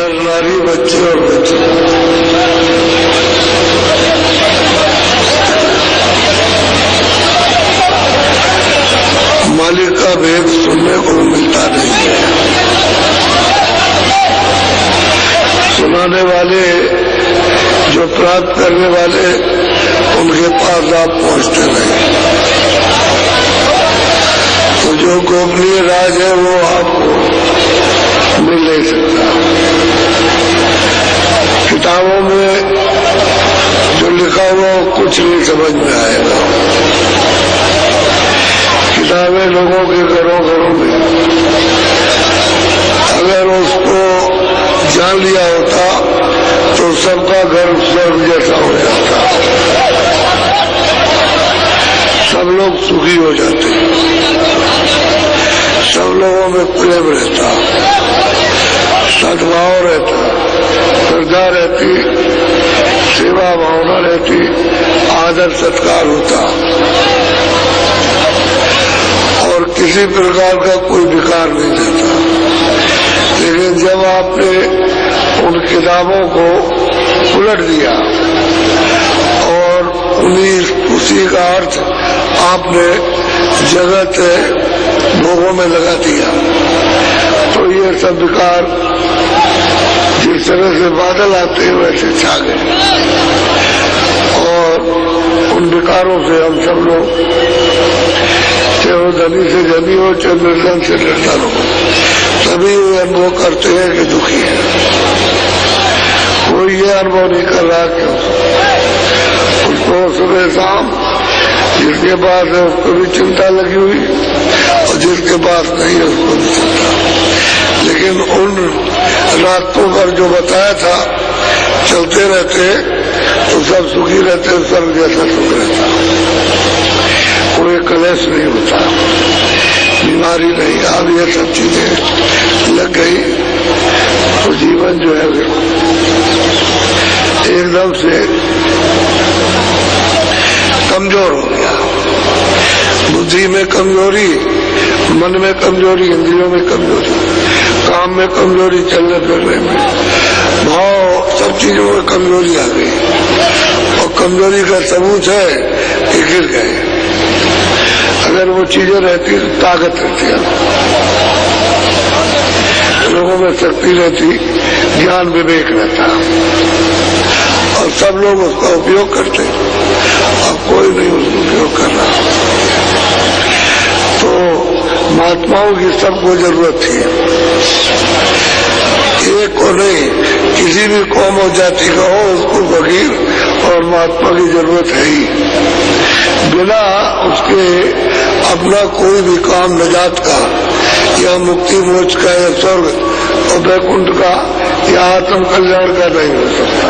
नर नारी बच्चे और बच्चे मालिक का भेद सुनने को मिलता नहीं है। सुनाने वाले, जो प्राप्त करने वाले, उनके पास आप पहुंचते नहीं। तो जो गोपनीय राज है वो आपको मिल नहीं सकता। किताबों में जो लिखा हुआ कुछ नहीं समझ में आएगा। किताबें लोगों के घरों घरों में, अगर उसको जान लिया होता तो सबका घर स्वर्ग जैसा हो जाता, सब लोग सुखी हो जाते, सब लोगों में प्रेम रहता, सद्भाव रहता, श्रद्धा रहती, सेवा भावना रहती, आदर सत्कार होता और किसी प्रकार का कोई विकार नहीं रहता। लेकिन जब आपने उन किताबों को उलट दिया और उसी का अर्थ आपने जगत भोगों में लगा दिया, तो ये सब विकार जिस तरह से बादल आते हैं वैसे छा गए और उन विकारों से हम सब लोग, चाहे वो धनी से धनी हो, चाहे निर्धन से निर्धन हो, सभी ये अनुभव करते हैं कि दुखी है। कोई ये अनुभव नहीं कर रहा क्यों? उसको सुबह शाम जिसके पास है उसको भी चिंता लगी हुई और जिसके पास नहीं है उसको भी चिंता। लेकिन उन रास्तों पर जो बताया था चलते रहते तो सब सुखी रहते, स्वर्ग जैसा सुख रहता, कोई कलेश नहीं होता, बीमारी नहीं। अब ये सब चीजें लग गई तो जीवन जो है एकदम से कमजोर हो गया। बुद्धि में कमजोरी, मन में कमजोरी, इंद्रियों में कमजोरी, काम में कमजोरी, चलने फिरने में, भाव, सब चीजों में कमजोरी आ गई। और कमजोरी का सबूत है कि गिर गए। अगर वो चीजें रहती तो ताकत रहती है, लोगों में शक्ति रहती, ज्ञान विवेक रहता और सब लोग उसका उपयोग करते। अब कोई नहीं उसका उपयोग कर रहा। तो महात्माओं की सबको जरूरत थी, एक को नहीं, किसी भी कौम और जाति का हो उसको फकीर और महात्मा की जरूरत है ही। बिना उसके अपना कोई भी काम नजात का या मुक्ति मोक्ष का या स्वर्ग और वैकुंठ का या आत्म कल्याण का नहीं हो सकता,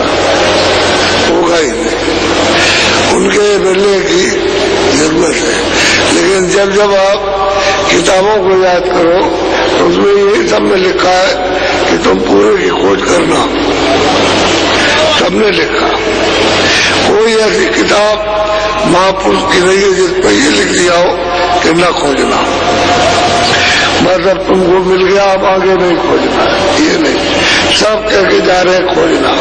होगा ही नहीं। उनके मिलने की जरूरत है। लेकिन जब जब आप किताबों को याद करो तो उसमें यही सब में लिखा है कि तुम पूरे की खोज करना। सबने लिखा, कोई ऐसी किताब महापुरुष की नहीं है जिस पर ये लिख दिया हो कि न खोजना, मतलब तुमको मिल गया अब आगे नहीं खोजना, ये नहीं। सब कह के जा रहे खोजना,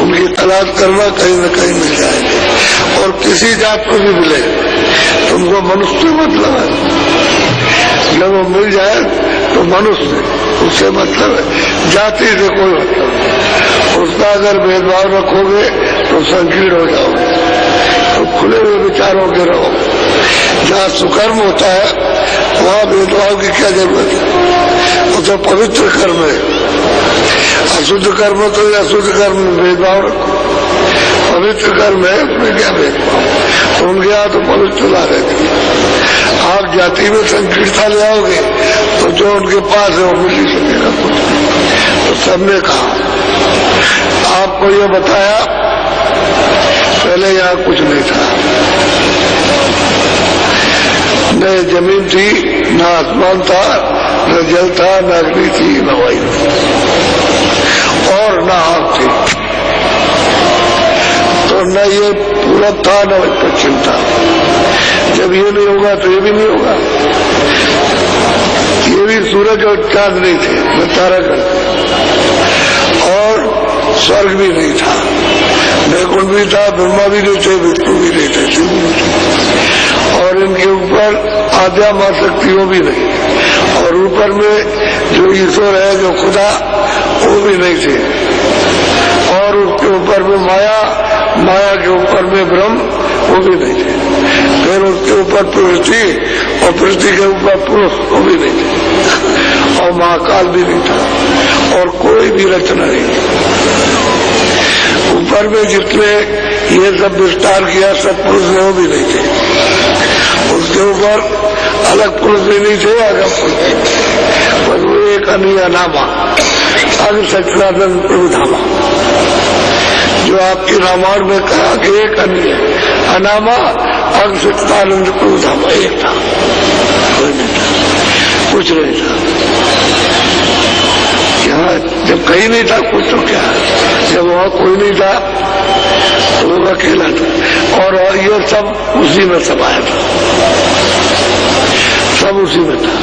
उनकी तलाश करना, कहीं न कहीं मिल जाएगी। और किसी जात को भी मिले, तुमको मनुष्य से मतलब है, जब वो मिल जाए तो मनुष्य, उससे मतलब है, जाति से कोई मतलब नहीं। उसका अगर भेदभाव रखोगे तो संकीर्ण हो जाओगे। तो खुले हुए विचारों के रहो। जहाँ सुकर्म होता है वहाँ भेदभाव की क्या जरूरत है? वो तो पवित्र कर्म है। अशुद्ध कर्म तो अशुद्ध कर्म में भेदभाव रखो, पवित्र कर्म है उसमें क्या भेदभाव? तो उनके यहाँ तो पवित्रता रहती है। आप जाति में संकीर्णता ले आओगे तो जो उनके पास है वो मिल ही सकेगा कुछ। तो सबने कहा, आपको ये बताया, पहले यहाँ कुछ नहीं था, न जमीन थी, न आसमान था, न जल था, न अग्नि थी, न वायु और न आग थी। तो न ये पूरब था न पश्चिम था। जब ये नहीं होगा तो ये भी नहीं होगा। ये भी सूरज और चांद नहीं थे, न तारागण। और स्वर्ग भी नहीं था, वैकुंठ भी था, ब्रह्मा भी नहीं थे, विष्णु भी नहीं थे, शिव भी नहीं थे, और इनके ऊपर आद्या मां शक्तियों भी नहीं, और ऊपर में जो ईश्वर है, जो खुदा, वो भी नहीं थे, और उसके ऊपर में माया, माया के ऊपर में ब्रह्म, वो भी नहीं थे, फिर उसके ऊपर पृथ्वी, और पृथ्वी के ऊपर पुरुष, वो भी नहीं थे, और महाकाल भी नहीं था, और कोई भी रचना नहीं थी। ऊपर में जितने ये सब विस्तार किया सत्पुरुष ने, वो भी नहीं थे, उसके ऊपर अलग पुरुष भी नहीं थे, अगम पुरुष, बस वो एक अनियानामा अग सच्चिदानंद प्रभु धामा, जो आपकी रामायण में कहा कि एक अन्य अनामा अग सच्चिदानंद प्रभु धामा, एक था, कोई नहीं था, कुछ नहीं था। यहाँ जब कहीं नहीं था कुछ, तो क्या, जब वहाँ कोई नहीं था तो वो अकेला था, और ये सब उसी में समाया था, सब उसी में था,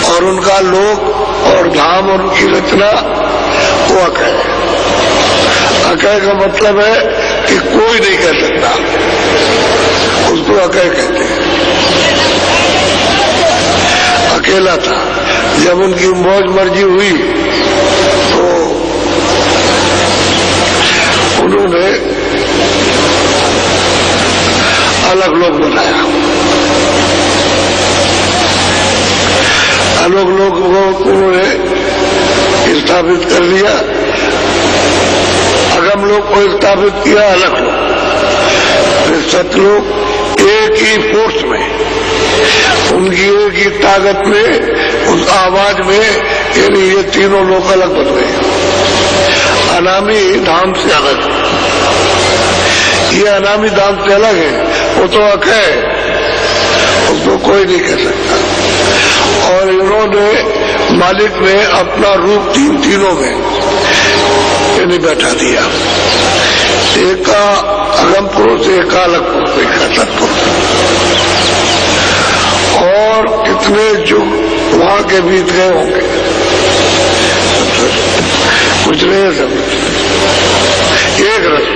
और उनका लोक और धाम और उनकी रचना वो अकय है। अकय का मतलब है कि कोई नहीं कह सकता, उसको अकय कहते हैं। अकेला था, जब उनकी मौज मर्जी हुई तो उन्होंने अलग लोग बनाया, अलग लोग उन्होंने स्थापित कर दिया, अगम लोग को स्थापित किया, अलग लोग, फिर सतलोग एक ही फोर्स में, उनकी एक ही ताकत में, उस आवाज में, यानी ये तीनों लोग अलग बन गए। अनामी धाम से अलग, ये अनामी धाम से अलग है, वो तो अकय, उसको कोई नहीं कह सकता। और इन्होंने मालिक ने अपना रूप तीनों में यानी बैठा दिया, एक का अगम पुरुष, एक का अलग पुरुष, एक का सत्पुरुष, और कितने युग वहां के बीत गए होंगे, कुछ नहीं सब एक रस,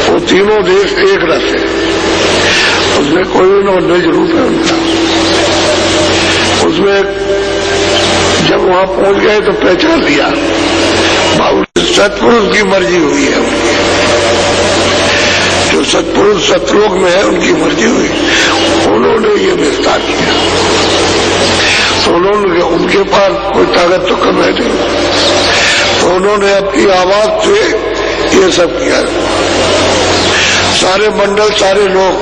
वो तीनों देश एक रस है, उसमें कोई निज रूप है उनका, उसमें जब वहां पहुंच गए तो पहचान लिया, सत्पुरुष की मर्जी हुई है उनकी, जो सत्पुरुष सतलोक में है उनकी मर्जी हुई, उन्होंने ये विस्तार किया, तो उन्होंने, उनके पास कोई ताकत तो कम है नहीं, तो उन्होंने अपनी आवाज से ये सब किया, सारे मंडल, सारे लोग,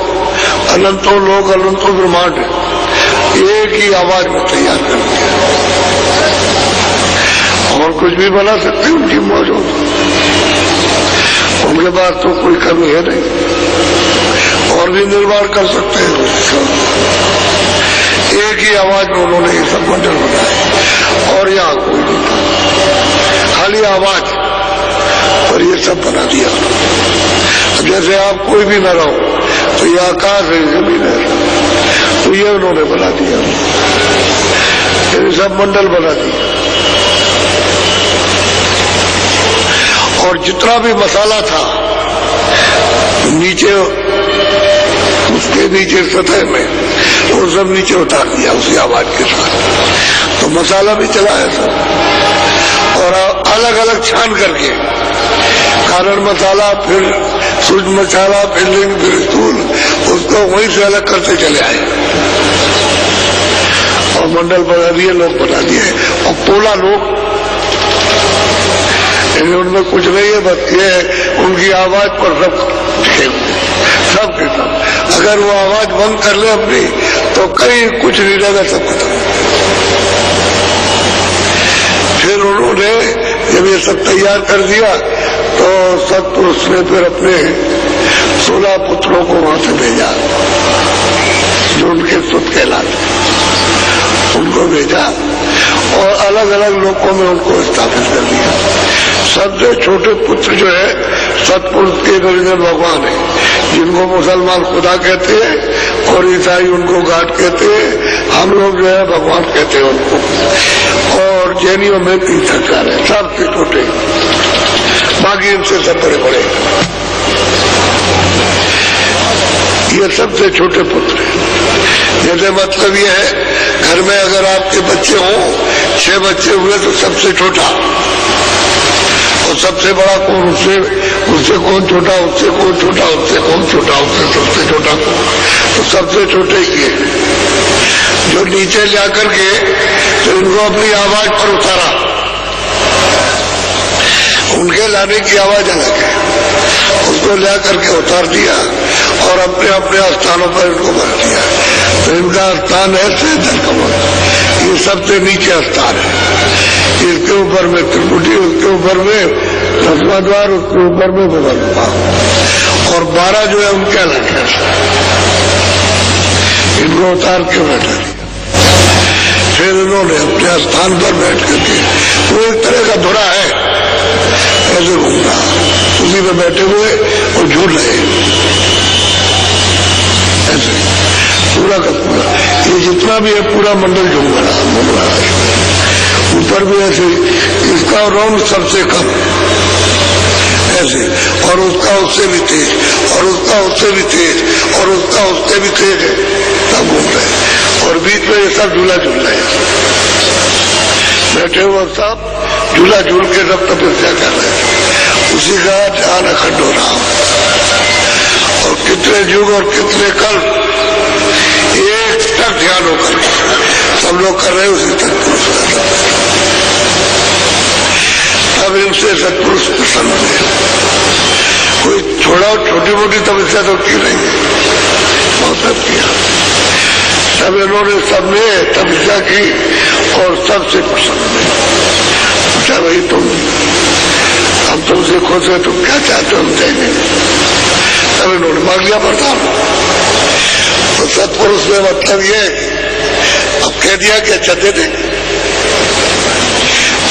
अनंतों लोग, अनंतों ब्रह्मांड एक ही आवाज में तैयार कर दिया, और कुछ भी बना सकते हैं, उनकी मौजूद, उनके पास तो कोई कमी है नहीं, और भी निर्माण कर सकते हैं, एक ही आवाज में उन्होंने ये सब मंडल बनाए, और यहाँ कोई नहीं था, खाली आवाज, और ये सब बना दिया। जैसे आप कोई भी न रहो तो ये आकाश है, जमीन है, तो ये उन्होंने बना दिया, ये सब मंडल बना दिया, और जितना भी मसाला था नीचे, उसके नीचे सतह में, वो सब नीचे उतार दिया उसी आवाज के साथ, तो मसाला भी चलाया सब, और अलग अलग छान करके, कारण मसाला, फिर सूक्ष्म मसाला, फिर लिंग, फिर स्थूल, उसको वहीं से अलग करते चले आए, और मंडल बना दिए, लोग बना दिए, और पोला लोग, उनमें कुछ नहीं है, बस ये उनकी आवाज पर सब के सब, अगर वो आवाज बंद कर ले अपनी तो कहीं कुछ नहीं रहेगा, सब खत्म। फिर उन्होंने जब ये सब तैयार कर दिया तो सत्पुरुष ने फिर अपने 16 पुत्रों को वहां से भेजा, जो उनके सुत कहलाते, उनको भेजा, और अलग अलग लोकों में उनको स्थापित कर दिया। सबसे छोटे पुत्र जो है सतपुरुष के निरंजन भगवान है, जिनको मुसलमान खुदा कहते हैं, और ईसाई उनको गॉड कहते हैं, हम लोग जो है भगवान कहते हैं उनको। और जैनियों में 3 सरकार है, सबसे छोटे, बाकी इनसे सब बड़े बड़े। ये सबसे छोटे पुत्र हैं। जैसे मतलब ये है, घर में अगर आपके बच्चे हों, 6 बच्चे हुए तो सबसे छोटा, और सबसे बड़ा कौन, उससे कौन छोटा, उससे कौन छोटा, उससे कौन छोटा, उससे सबसे छोटा कौन, तो सबसे छोटे ये जो नीचे ले आकर के तो इनको अपनी आवाज पर उतारा। उनके लाने की आवाज अलग है, उसको ले करके उतार दिया और अपने अपने स्थानों पर इनको भर दिया। तो इनका स्थान है सेंटर कमल, ये सबसे नीचे स्थान है। इसके ऊपर में त्रिपुटी, उसके ऊपर में 10वां द्वार, उसके ऊपर में भगवान, और 12 जो है उनके अलग है। इनको उतार के बैठा दिया। फिर इन्होंने अपने स्थान पर बैठ करके, वो एक तरह का धुरा है, ऐसे घूम रहा, उसी में बैठे हुए और झूल रहे, ऐसे पूरा का पूरा। ये जितना भी है पूरा मंडल घूम रहा है। ऊपर भी ऐसे, इसका राउंड सबसे कम ऐसे, और उसका उससे भी तेज, और उसका उससे भी तेज, और उसका उससे भी तेज है, सब घूम रहे। और बीच में ये सब झूला झूल रहे हैं, बैठे हुए सब झूला झूल के सब तपस्या कर रहे हैं। उसी का ध्यान अखंड हो रहा। और कितने युग और कितने कल्प एक तक ध्यान होकर सब लोग कर रहे हैं, उसी तक पुरुष कर रहे हैं। तब इनसे सत्पुरुष प्रसन्न हुए। कोई छोड़ा छोटी मोटी तपस्या तो की नहीं है, बहुत सब किया। तब इन्होंने सबने तपस्या की और सबसे प्रसन्न हुए। पूछा, भाई तुम, हम तुमसे खुश है, तुम क्या चाहते हो हम देंगे। तब इन्होंने मांग लिया वरदान। तो सत्पुरुष में मतलब ये, अब कह दिया कि अच्छा दे देंगे।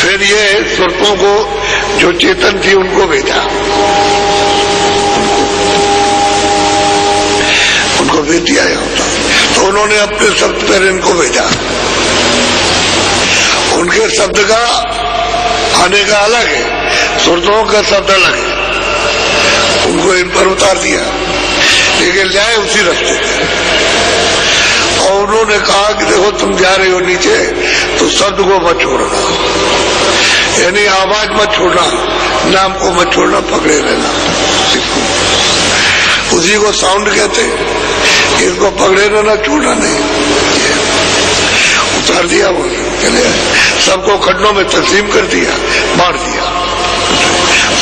फिर ये सुरतों को जो चेतन थी उनको भेजा, उनको भेज दिया होता। तो उन्होंने अपने शब्द पर इनको भेजा। उनके शब्द का आने का अलग है, सुरतों का शब्द अलग है, उनको इन पर उतार दिया, लेकिन लाए उसी रास्ते पे। और उन्होंने कहा कि देखो तुम जा रहे हो नीचे, तो शब्द को मत छोड़ना, यानी आवाज मत छोड़ना, नाम को मत छोड़ना, पकड़े रहना। उसी को साउंड कहते, इसको पकड़े रहना, छोड़ना नहीं। उतार दिया, वो चले, सबको खंडों में तकसीम कर दिया, बांट दिया,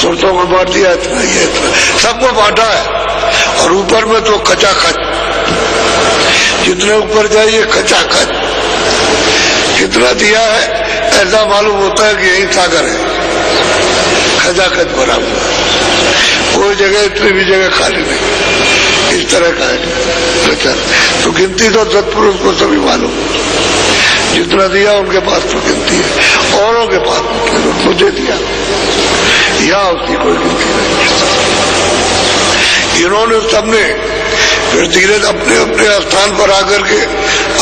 सुरतों को बांट दिया, इतना ये इतना, सबको बांटा है। और ऊपर में तो खचाखच, जितने ऊपर जाइए खचाखच, कितना दिया है ऐसा मालूम होता है कि यही सागर है, खचाखच भरा हुआ, कोई जगह इतनी भी जगह खाली नहीं, इस तरह का है। तो गिनती तो सत्पुरुष को सभी मालूम, जितना दिया उनके पास तो गिनती है, औरों के पास उनको दे दिया, यहाँ उसकी कोई गिनती नहीं। इन्होंने सबने फिर धीरे अपने अपने स्थान पर आकर के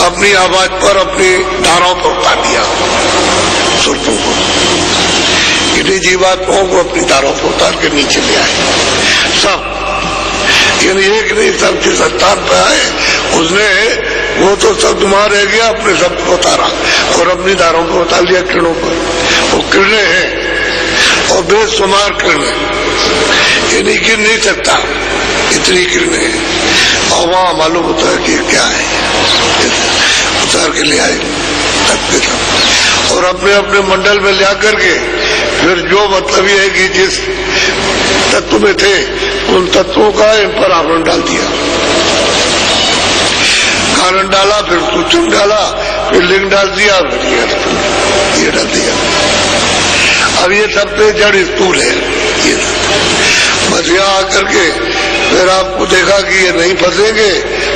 अपनी आवाज पर, अपनी धाराओं पर उतार दिया सुरतों को। इन्हीं जीवात्माओं को अपनी धाराओं पर उतार के नीचे ले आए सब, यानी एक नहीं, सब जिस स्थान पर आए उसने, वो तो शब्द वहां रह गया, अपने शब्द को उतारा और अपनी धाराओं को उतार लिया किरणों पर। वो किरणें हैं और बेशुमार किरणें, यानी गिर नहीं सकता, इतनी किरणें हैं। और वहां मालूम होता है कि क्या है, उतार के ले आए तब के तब, और अपने अपने मंडल में ले आकर के फिर जो मतलब ये है कि जिस तत्व में थे उन तत्वों का इन पर आवरण डाल दिया, कारण डाला, फिर सूचन डाला, फिर लिंग डाल दिया, फिर ये डाल दिया। अब ये सबसे जड़ स्थूल है ये, बस यहाँ आकर के फिर आपको देखा कि ये नहीं फंसेंगे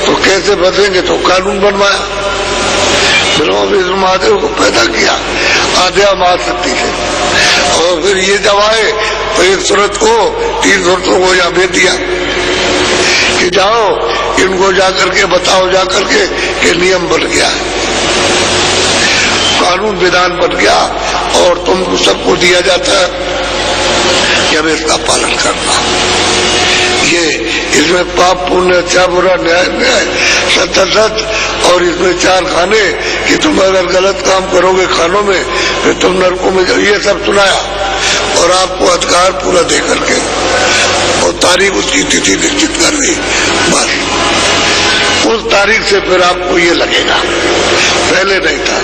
तो कैसे फंसेंगे, तो कानून बनवाया, फिर विष्णु महादेव को पैदा किया आध्या महाशक्ति से। और फिर ये जब आए तो एक सूरत को, 3 सूरतों को यहाँ भेज दिया कि जाओ इनको जाकर के बताओ जाकर के कि नियम बन गया है, कानून विधान बन गया और तुमको सबको दिया जाता है कि हमें इसका पालन करना। ये इसमें पाप पुण्य अच्छा बुरा न्याय न्याय सत्य सत्य, और इसमें 4 खाने कि तुम अगर गलत काम करोगे खानों में फिर तुम नरकों में जाओ, ये सब सुनाया और आपको अधिकार पूरा दे करके और तारीख उसकी तिथि निश्चित कर दी। बस उस तारीख से फिर आपको ये लगेगा, पहले नहीं था।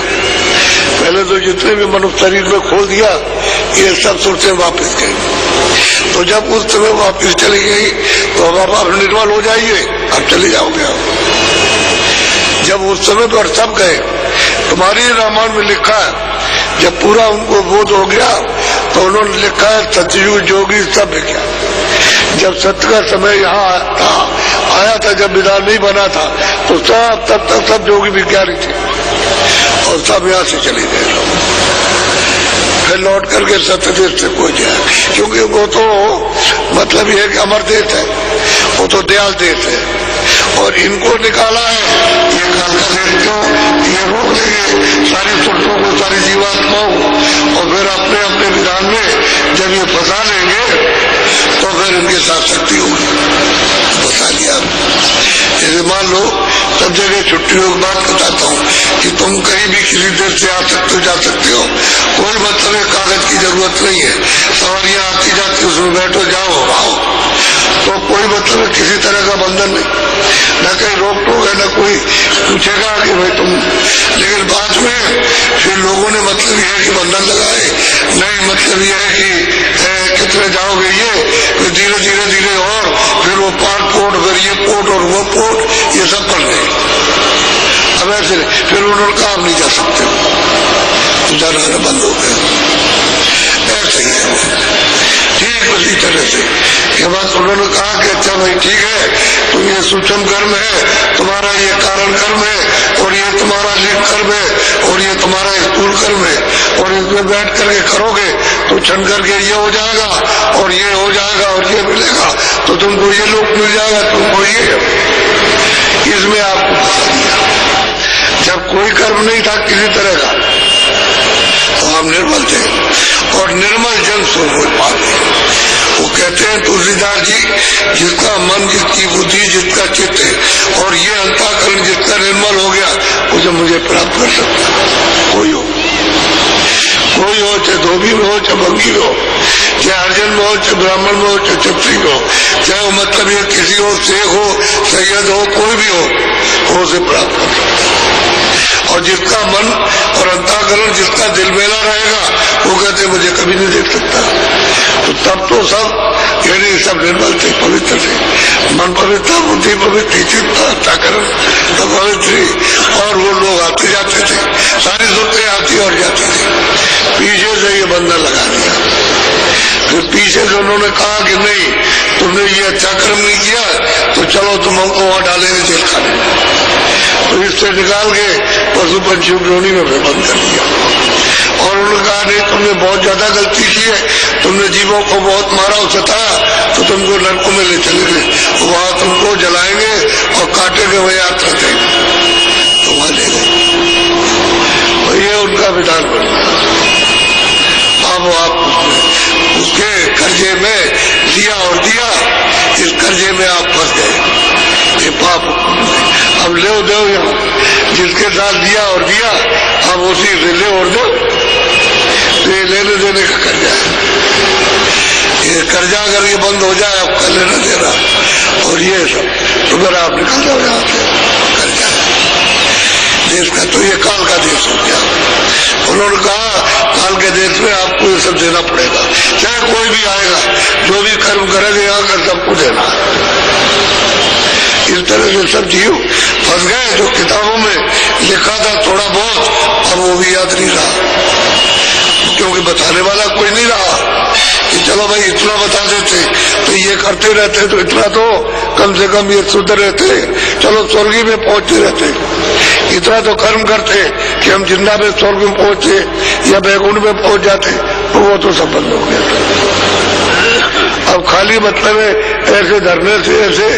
पहले तो जितने भी मनुष्य शरीर में खोल दिया ये सब सुरतें वापस गई। तो जब उस समय वापस चली गई तो अब आप निर्मल हो जाइए, अब चले जाओगे आप। जब उस समय पर सब गए, तुम्हारी रामायण में लिखा है, जब पूरा उनको बोध हो गया तो उन्होंने लिखा है सतयुग जोगी सब क्या। जब सत्य का समय यहाँ आया था, जब विधान नहीं बना था तो सब तब तक सब जोगी विज्ञानी थे और सब यहाँ से चले गए लोग। फिर लौट करके सत्यदेव से कोई जाए, क्योंकि वो तो मतलब ये कि अमर देश है, वो तो दयाल देश है और इनको निकाला है ये काल का देश। क्यों ये रोक देंगे सारी सुरतों को, सारी जीवात्माओं को, और फिर अपने अपने विधान में जब ये फंसा लेंगे तो फिर इनके साथ शक्ति होगी। बता लिया। जैसे मान लो सब जगह छुट्टियों की बात बताता हूँ कि तुम कहीं भी किसी देश से आ सकते हो, जा सकते हो, कोई मतलब है कागज की जरूरत नहीं है, सवारियां आती जाती उसमें बैठो जाओ आओ, तो कोई मतलब है किसी तरह का बंधन नहीं, न कहीं रोक टोक है, न कोई पूछेगा कि भाई तुम। लेकिन बाद में फिर लोगों ने मतलब यह है कि बंधन लगाए, नहीं मतलब यह है कि कितने जाओगे ये, फिर धीरे धीरे धीरे और फिर वो पार्ट पोर्ट, फिर ये पोर्ट और वो पोर्ट, ये सब पड़ गए। अब ऐसे फिर उन्होंने कहा आप नहीं जा सकते, जाना बंद हो गया। ऐसे ही है ठीक उसी तरह से के बाद उन्होंने कहा कि अच्छा भाई ठीक है, तुम ये सूक्ष्म कर्म है, तुम्हारा ये कारण कर्म है और ये तुम्हारा लिंग कर्म है और ये तुम्हारा स्थूल कर्म है, और इसमें बैठ करके करोगे तो क्षण करके ये हो जाएगा और ये हो जाएगा और ये मिलेगा तो तुमको ये लोग मिल जाएगा, तुमको ये। इसमें आपको बता दिया जब कोई कर्म नहीं था किसी तरह का तो हम निर्मल थे, और निर्मल जन सो हो पाते। वो कहते हैं तुलसीदास जी, जिसका मन, जिसकी बुद्धि, जिसका चित्त है और ये अंतःकरण जिसका निर्मल हो गया वो जो मुझे प्राप्त कर सकता। कोई हो चाहे धोबी में हो, चाहे भंगी में हो, चाहे अर्जन में हो, चाहे ब्राह्मण में हो, चाहे क्षत्रिय में हो, चाहे वो मतलब ये किसी हो, शेख हो, सैयद हो, कोई भी हो, वो उसे प्राप्त कर सकता। और जिसका मन और अंतःकरण जिसका दिल मेला रहेगा वो कहते मुझे कभी नहीं देख सकता। तो तब तो सब यानी सब निर्मल थे, पवित्र थे, मन पवित्र, बुद्धि पवित्र, चित्त अंतःकरण सब पवित्र, और वो लोग आते जाते थे, सारी सुरतें आती और जाती थी। पीछे से ये बंधन लगा दिया। फिर पीछे से उन्होंने कहा कि नहीं, तुमने ये अच्छा कर्म नहीं किया तो चलो तुम हमको वहां डालेंगे जेल खाने में। तो इससे निकाल के पशु पंछियों की योनि में बंद कर दिया। और उन्होंने कहा नहीं, तुमने बहुत ज्यादा गलती की है, तुमने जीवों को बहुत मारा और सताया तो तुमको नरकों में ले चलेंगे, वहां तुमको जलाएंगे और काटेंगे, वह याद करते तो वहां ले गए। तो ये उनका विधान बन गया। अब आप उसके कर्जे में दिया और दिया, इस कर्जे में आप फंस गए, ये पाप। अब ले दो, जिसके साथ दिया और दिया अब उसी से ले और दो, तो ये लेने देने का कर्जा है। ये कर्जा अगर ये बंद हो जाए आपका लेना देना और ये सब, तो फिर आप निकल जाओ यहाँ से। कर्जा देश का तो ये काल का देश हो गया। उन्होंने कहा काल के देश में आपको ये सब देना पड़ेगा, चाहे कोई भी आएगा, जो भी कर्म करेगा यहाँ कर सबको देना। इस तरह से सब जीव फंस गए। जो किताबों में लिखा था थोड़ा बहुत, अब वो भी याद नहीं रहा, क्योंकि बताने वाला कोई नहीं रहा कि चलो भाई इतना बता देते तो ये करते रहते तो इतना तो कम से कम ये शुद्ध रहते, चलो स्वर्गी में पहुंचते रहते। इतना तो कर्म करते कि हम जिंदा में स्वर्ग में पहुंचे या बैकुंठ में पहुंच जाते, तो वो तो सब बंद हो गया। अब खाली मतलब है ऐसे धरने से ऐसे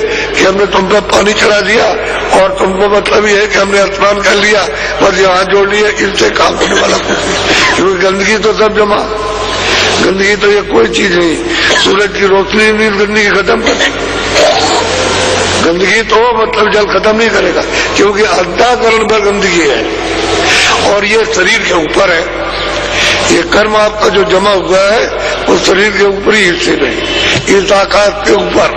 कि हमने तुम पे पानी चढ़ा दिया और तुमको मतलब ये है कि हमने स्नान कर लिया, बस ये हाथ जोड़ लिए, इससे काम होने वाला कुछ नहीं। क्योंकि गंदगी तो सब जमा, गंदगी तो ये कोई चीज नहीं, सूरज की रोशनी नहीं गंदगी खत्म करती, गंदगी तो मतलब जल खत्म नहीं करेगा, क्योंकि अंतःकरण पर गंदगी है और ये शरीर के ऊपर है। ये कर्म आपका जो जमा हुआ है वो शरीर के ऊपरी हिस्से में, इस आकाश के ऊपर।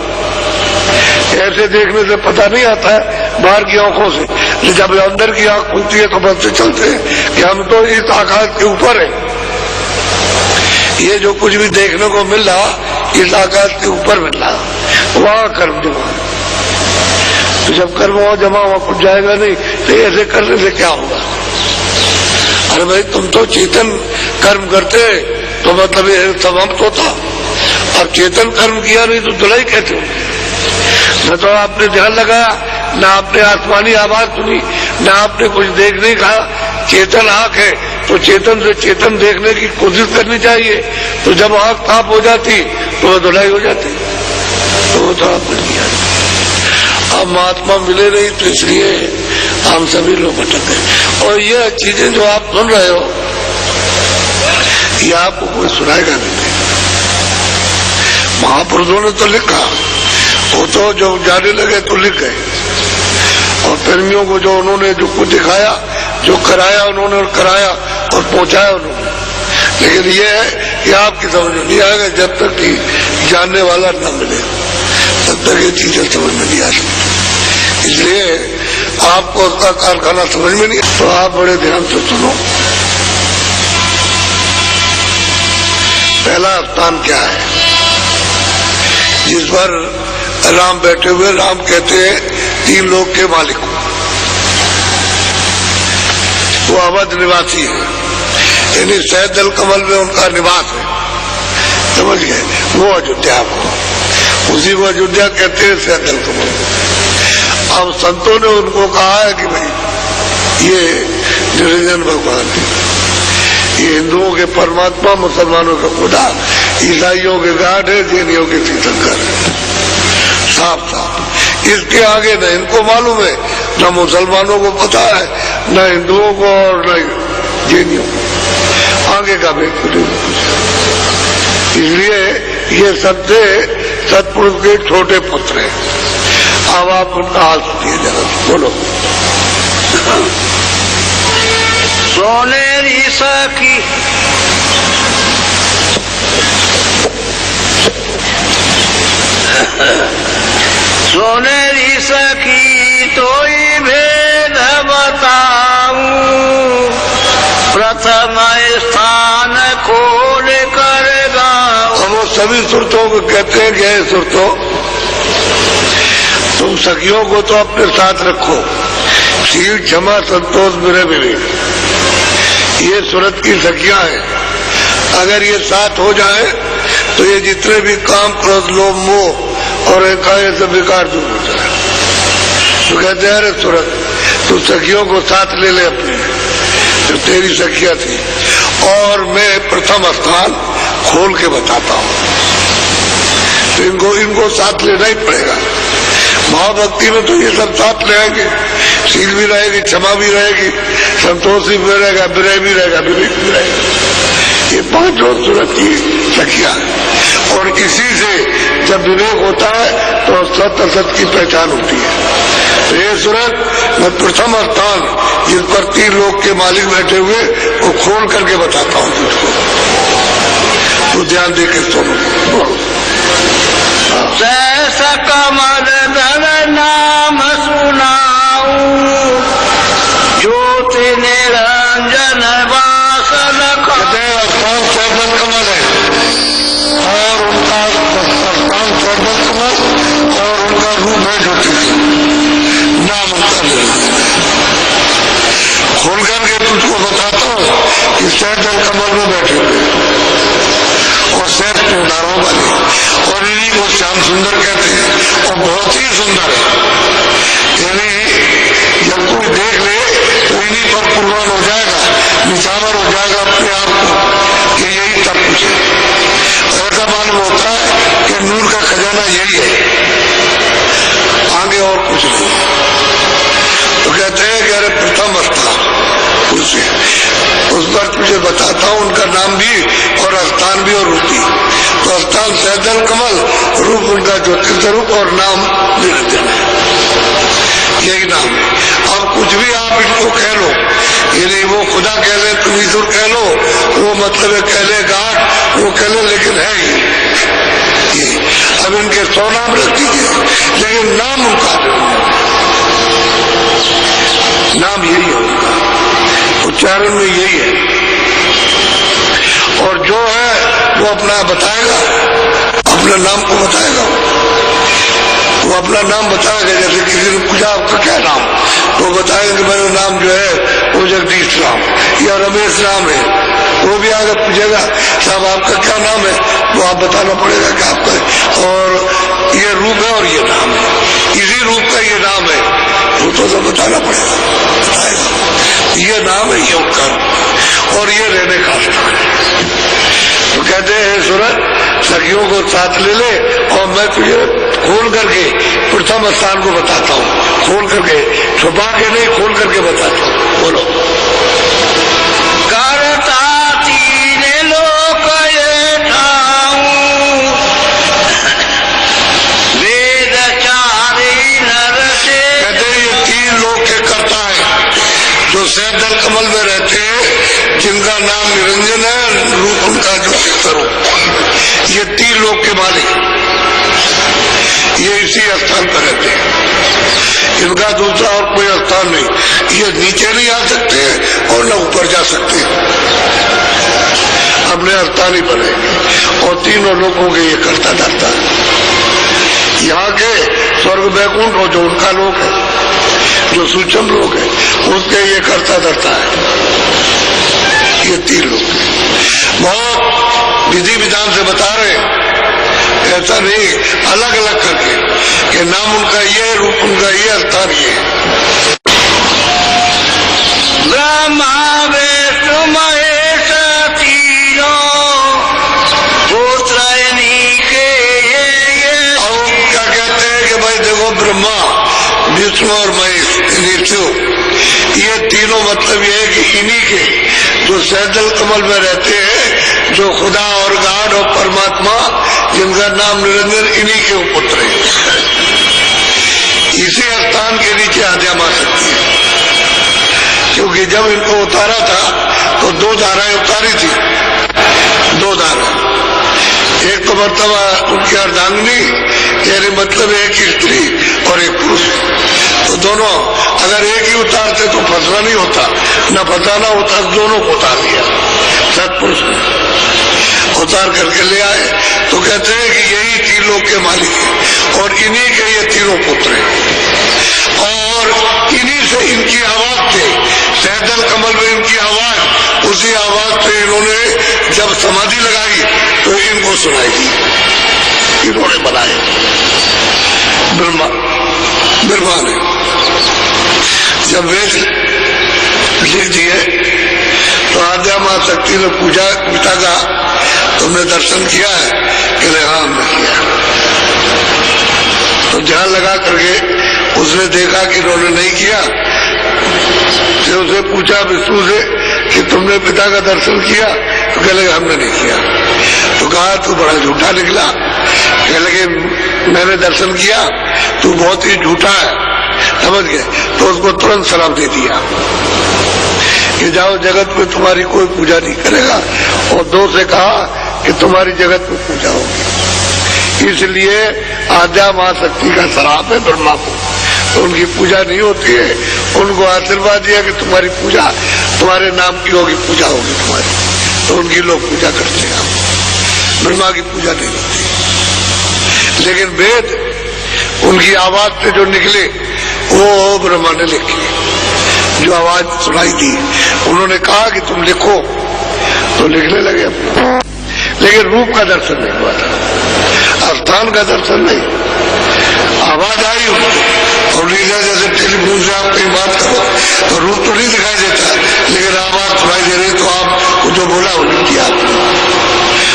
ऐसे देखने से पता नहीं आता है बाहर की आंखों से, जब अंदर की आंख खुलती है तो पता चलते हैं कि हम तो इस आकाश के ऊपर है। ये जो कुछ भी देखने को मिल रहा इस आकाश के ऊपर मिल रहा, वहां कर्म जमा है। तो जब कर्म वहां जमा हुआ कुछ जाएगा नहीं, तो ऐसे करने से क्या होगा? अरे भाई तुम तो चेतन कर्म करते तो मतलब ये समाप्त होता, अब चेतन कर्म किया नहीं तो धुलाई कैसे होगी? न तो आपने ध्यान लगाया, न आपने आसमानी आवाज सुनी, न आपने कुछ देखने का चेतन आंख है, तो चेतन से चेतन देखने की कोशिश करनी चाहिए। तो जब आंख साफ हो जाती तो वह धुलाई हो जाती, तो वो तो आप बन गया। अब महात्मा मिले नहीं तो इसलिए हम सभी लोग भटक गए। और ये चीजें जो आप सुन रहे हो ये आपको कोई सुनाएगा नहीं। महापुरुषों ने तो लिखा, वो तो जो जाने लगे तो लिख गए, और प्रेमियों को जो उन्होंने जो कुछ दिखाया, जो कराया उन्होंने और कराया और पहुंचाया उन्होंने। लेकिन ये है कि आपकी समझ में नहीं आएगा जब तक कि जानने वाला न मिले, तब तक ये चीजें समझ में नहीं आ सकती। इसलिए आपको उसका कारखाना समझ में नहीं, तो आप बड़े ध्यान से सुनो। पहला स्थान क्या है जिस पर राम बैठे हुए? राम कहते हैं तीन लोक के मालिक को, वो अवध निवासी है, यानी सहजल कमल में उनका निवास है, समझ गए? वो अयोध्या को, उसी को अयोध्या कहते हैं, सहजल कमल। अब संतों ने उनको कहा है कि भाई ये निरंजन भगवान है, ये हिंदुओं के परमात्मा, मुसलमानों का खुदा, ईसाइयों के गाड है, जैनियों के तीर्थंकर है, साफ साफ। इसके आगे न इनको मालूम है, न मुसलमानों को पता है, न हिंदुओं को और न जैनियों को, आगे का भी कुछ नहीं। इसलिए ये सबसे सतपुरुष के छोटे पुत्र हैं। अब आप उनका हाल सुनिए जरा, बोलो। सोनेरी सखी सोनेरी सखी तोई भेद बताऊं, प्रथम स्थान खोल कर गाऊं। वो सभी सुरतों को कहते हैं कि हे सुरतों, तुम सखियों को तो अपने साथ रखो, शील क्षमा संतोष मेरे विवेक, ये सूरत की सखियां हैं। अगर ये साथ हो जाए तो ये जितने भी काम, क्रोध, लोभ, मोह और एकाएक से विकार दूर हो जाए। तो कहते हैं अरे सूरत, तू सखियों को साथ ले ले अपने, जो तेरी सखियां थी, और मैं प्रथम स्थान खोल के बताता हूं। तो इनको साथ लेना ही पड़ेगा। महाभक्ति में तो ये सब साथ ले आएंगे, शील भी रहेगी, क्षमा भी रहेगी, संतोष भी रहेगा, विनय भी रहेगा, विवेक भी रहेगा। ये पांच रोज सूरत की सखियां है, और इसी से जब विवेक होता है तो सत्य असत की पहचान होती है। तो ये सूरत मैं प्रथम स्थान जिस पर तीन लोग के मालिक बैठे हुए वो खोल करके बताता हूँ तुझको, तो ध्यान दे के सुनो। सहस कमल धर नाम सुनाऊं, ज्योति निरंजन वासन स्थान सर्वल कमल है, और उनका स्थान सर्वल कमल, और उनका रूप है ज्योति, नाम उनका खोल करके तुझको बताता हूँ कि सर्वल कमल में बैठे हुए और सैफ टूटारों वाले, और इन्हीं को श्याम सुंदर कहते हैं, और बहुत ही सुंदर है। यानी जब कोई देख ले तो इन्हीं पर कुर्बान हो जाएगा, निशावर हो जाएगा अपने आप को कि यही सब कुछ है। ऐसा मालूम होता है कि नूर का खजाना यही है। बताता हूँ उनका नाम भी और स्थान भी और रूप भी। तो स्थान सैदल कमल, रूप उनका ज्योतिष रूप और नाम निरंजन है, यही नाम है। अब कुछ भी आप इनको कह लो, ये नहीं वो खुदा कह ले, तुम ईश्वर कह लो, वो मतलब है कह ले गाठ, वो कह ले, लेकिन है ये। अब इनके 100 नाम रख दीजिए, लेकिन नाम उनका नाम यही है, उनका उच्चारण में यही है। और जो है वो अपना बताएगा, अपने नाम को बताएगा, वो अपना नाम बताएगा। जैसे किसी ने पूछा आपका क्या नाम, तो बताएगा कि मेरा नाम जो है वो जगदीश राम या रमेश राम है। वो भी आगे पूछेगा साहब आपका क्या नाम है, वो आप बताना पड़ेगा कि आपका, और ये रूप है और ये नाम है, इसी रूप का ये नाम है, वो तो सब बताना पड़ेगा, बताएगा ये नाम है, ये उनका रूप और ये रहने का स्थान है। तो कहते हैं सूरज सखियों को साथ ले ले और मैं तुझे खोल करके प्रथम स्थान को बताता हूँ, खोल करके, छुपा के नहीं, खोल करके बताता हूँ। बोलो। करता तीन लोक ये ठाऊं, वेद चारी नर से। कहते हैं ये 3 लोक के करता है, जो सैदल कमल में रहते हैं, जिनका नाम निरंजन है, रूप उनका जो स्वरूप, ये 3 लोक के मालिक, ये इसी स्थान पर रहते हैं, इनका दूसरा और कोई स्थान नहीं। ये नीचे नहीं आ सकते और न ऊपर जा सकते, अपने स्थान ही बनेंगे। और तीनों लोगों के ये करता धरता है। यहाँ के स्वर्ग वैकुंठ और जो उनका लोक है, जो सूक्ष्म लोक है, उसके ये करता धरता है। ये 3 लोग बहुत विधि विधान से बता रहे हैं, ऐसा नहीं अलग अलग करके कि नाम उनका ये, रूप उनका ये, स्थान ये। ब्रह्मा विष्णु महेश तीनों पुत्र इन्हीं के ये। और क्या कहते हैं कि भाई देखो ब्रह्मा विष्णु और महेश ये तीनों मतलब ये है कि इन्हीं के, जो सैदल कमल में रहते हैं, जो खुदा और गाड और परमात्मा जिनका नाम निरंजन, इन्हीं के पुत्र है। इसी स्थान के नीचे आद्या मां सकती है, क्योंकि जब इनको उतारा था तो 2 धाराएं उतारी थी, 2 धारा। एक तो मर्तबा उनकी अर्धांगिनी, यानी मतलब एक स्त्री और एक पुरुष, तो दोनों अगर एक ही उतारते तो फंसना नहीं होता, न फंसाना होता, दोनों को उतार लिया सतपुरुष ने, उतार करके ले आए। तो कहते हैं कि यही 3 लोक के मालिक है और इन्हीं के ये 3 पुत्र हैं और इन्हीं से इनकी आवाज थे, सैदल कमल में इनकी आवाज, उसी आवाज से इन्होंने जब समाधि लगाई तो इनको सुनाई दी, इन्होंने बनाए ब्रह्मा ने। जब वेद लिख दिए तो आद्या मां शक्ति ने पूछा का तुमने दर्शन किया है कि हाँ हमने किया। तो ध्यान लगा करके उसने देखा कि इन्होंने नहीं किया, फिर उसे पूछा विष्णु से कि तुमने पिता का दर्शन किया, तो कह लगे हमने नहीं किया। तो कहा तू बड़ा झूठा निकला, कह लगे मैंने दर्शन किया, तू बहुत ही झूठा है, समझ गए। तो उसको तुरंत सलाम दे दिया कि जाओ जगत में तुम्हारी कोई पूजा नहीं करेगा, और 2 से कहा कि तुम्हारी जगत में पूजा होगी। इसलिए आद्या महाशक्ति का श्राप है ब्रह्मा को, तो उनकी पूजा नहीं होती है। उनको आशीर्वाद दिया कि तुम्हारी पूजा, तुम्हारे नाम की होगी, पूजा होगी तुम्हारी, तो उनकी लोग पूजा करते हैं। ब्रह्मा की पूजा नहीं होती, लेकिन वेद उनकी आवाज से जो निकले वो ब्रह्मा ने लिखी, जो आवाज सुनाई दी। उन्होंने कहा कि तुम लिखो, तो लिखने लगे अपना, लेकिन रूप का दर्शन नहीं हुआ था, स्थान का दर्शन नहीं। आवाज आई उनको, और लीजा जैसे टेलीफोन से आप कहीं बात करो तो रूप तो नहीं दिखाई देता, लेकिन आवाज सुनाई दे रही, तो आपको जो बोला वो नहीं किया।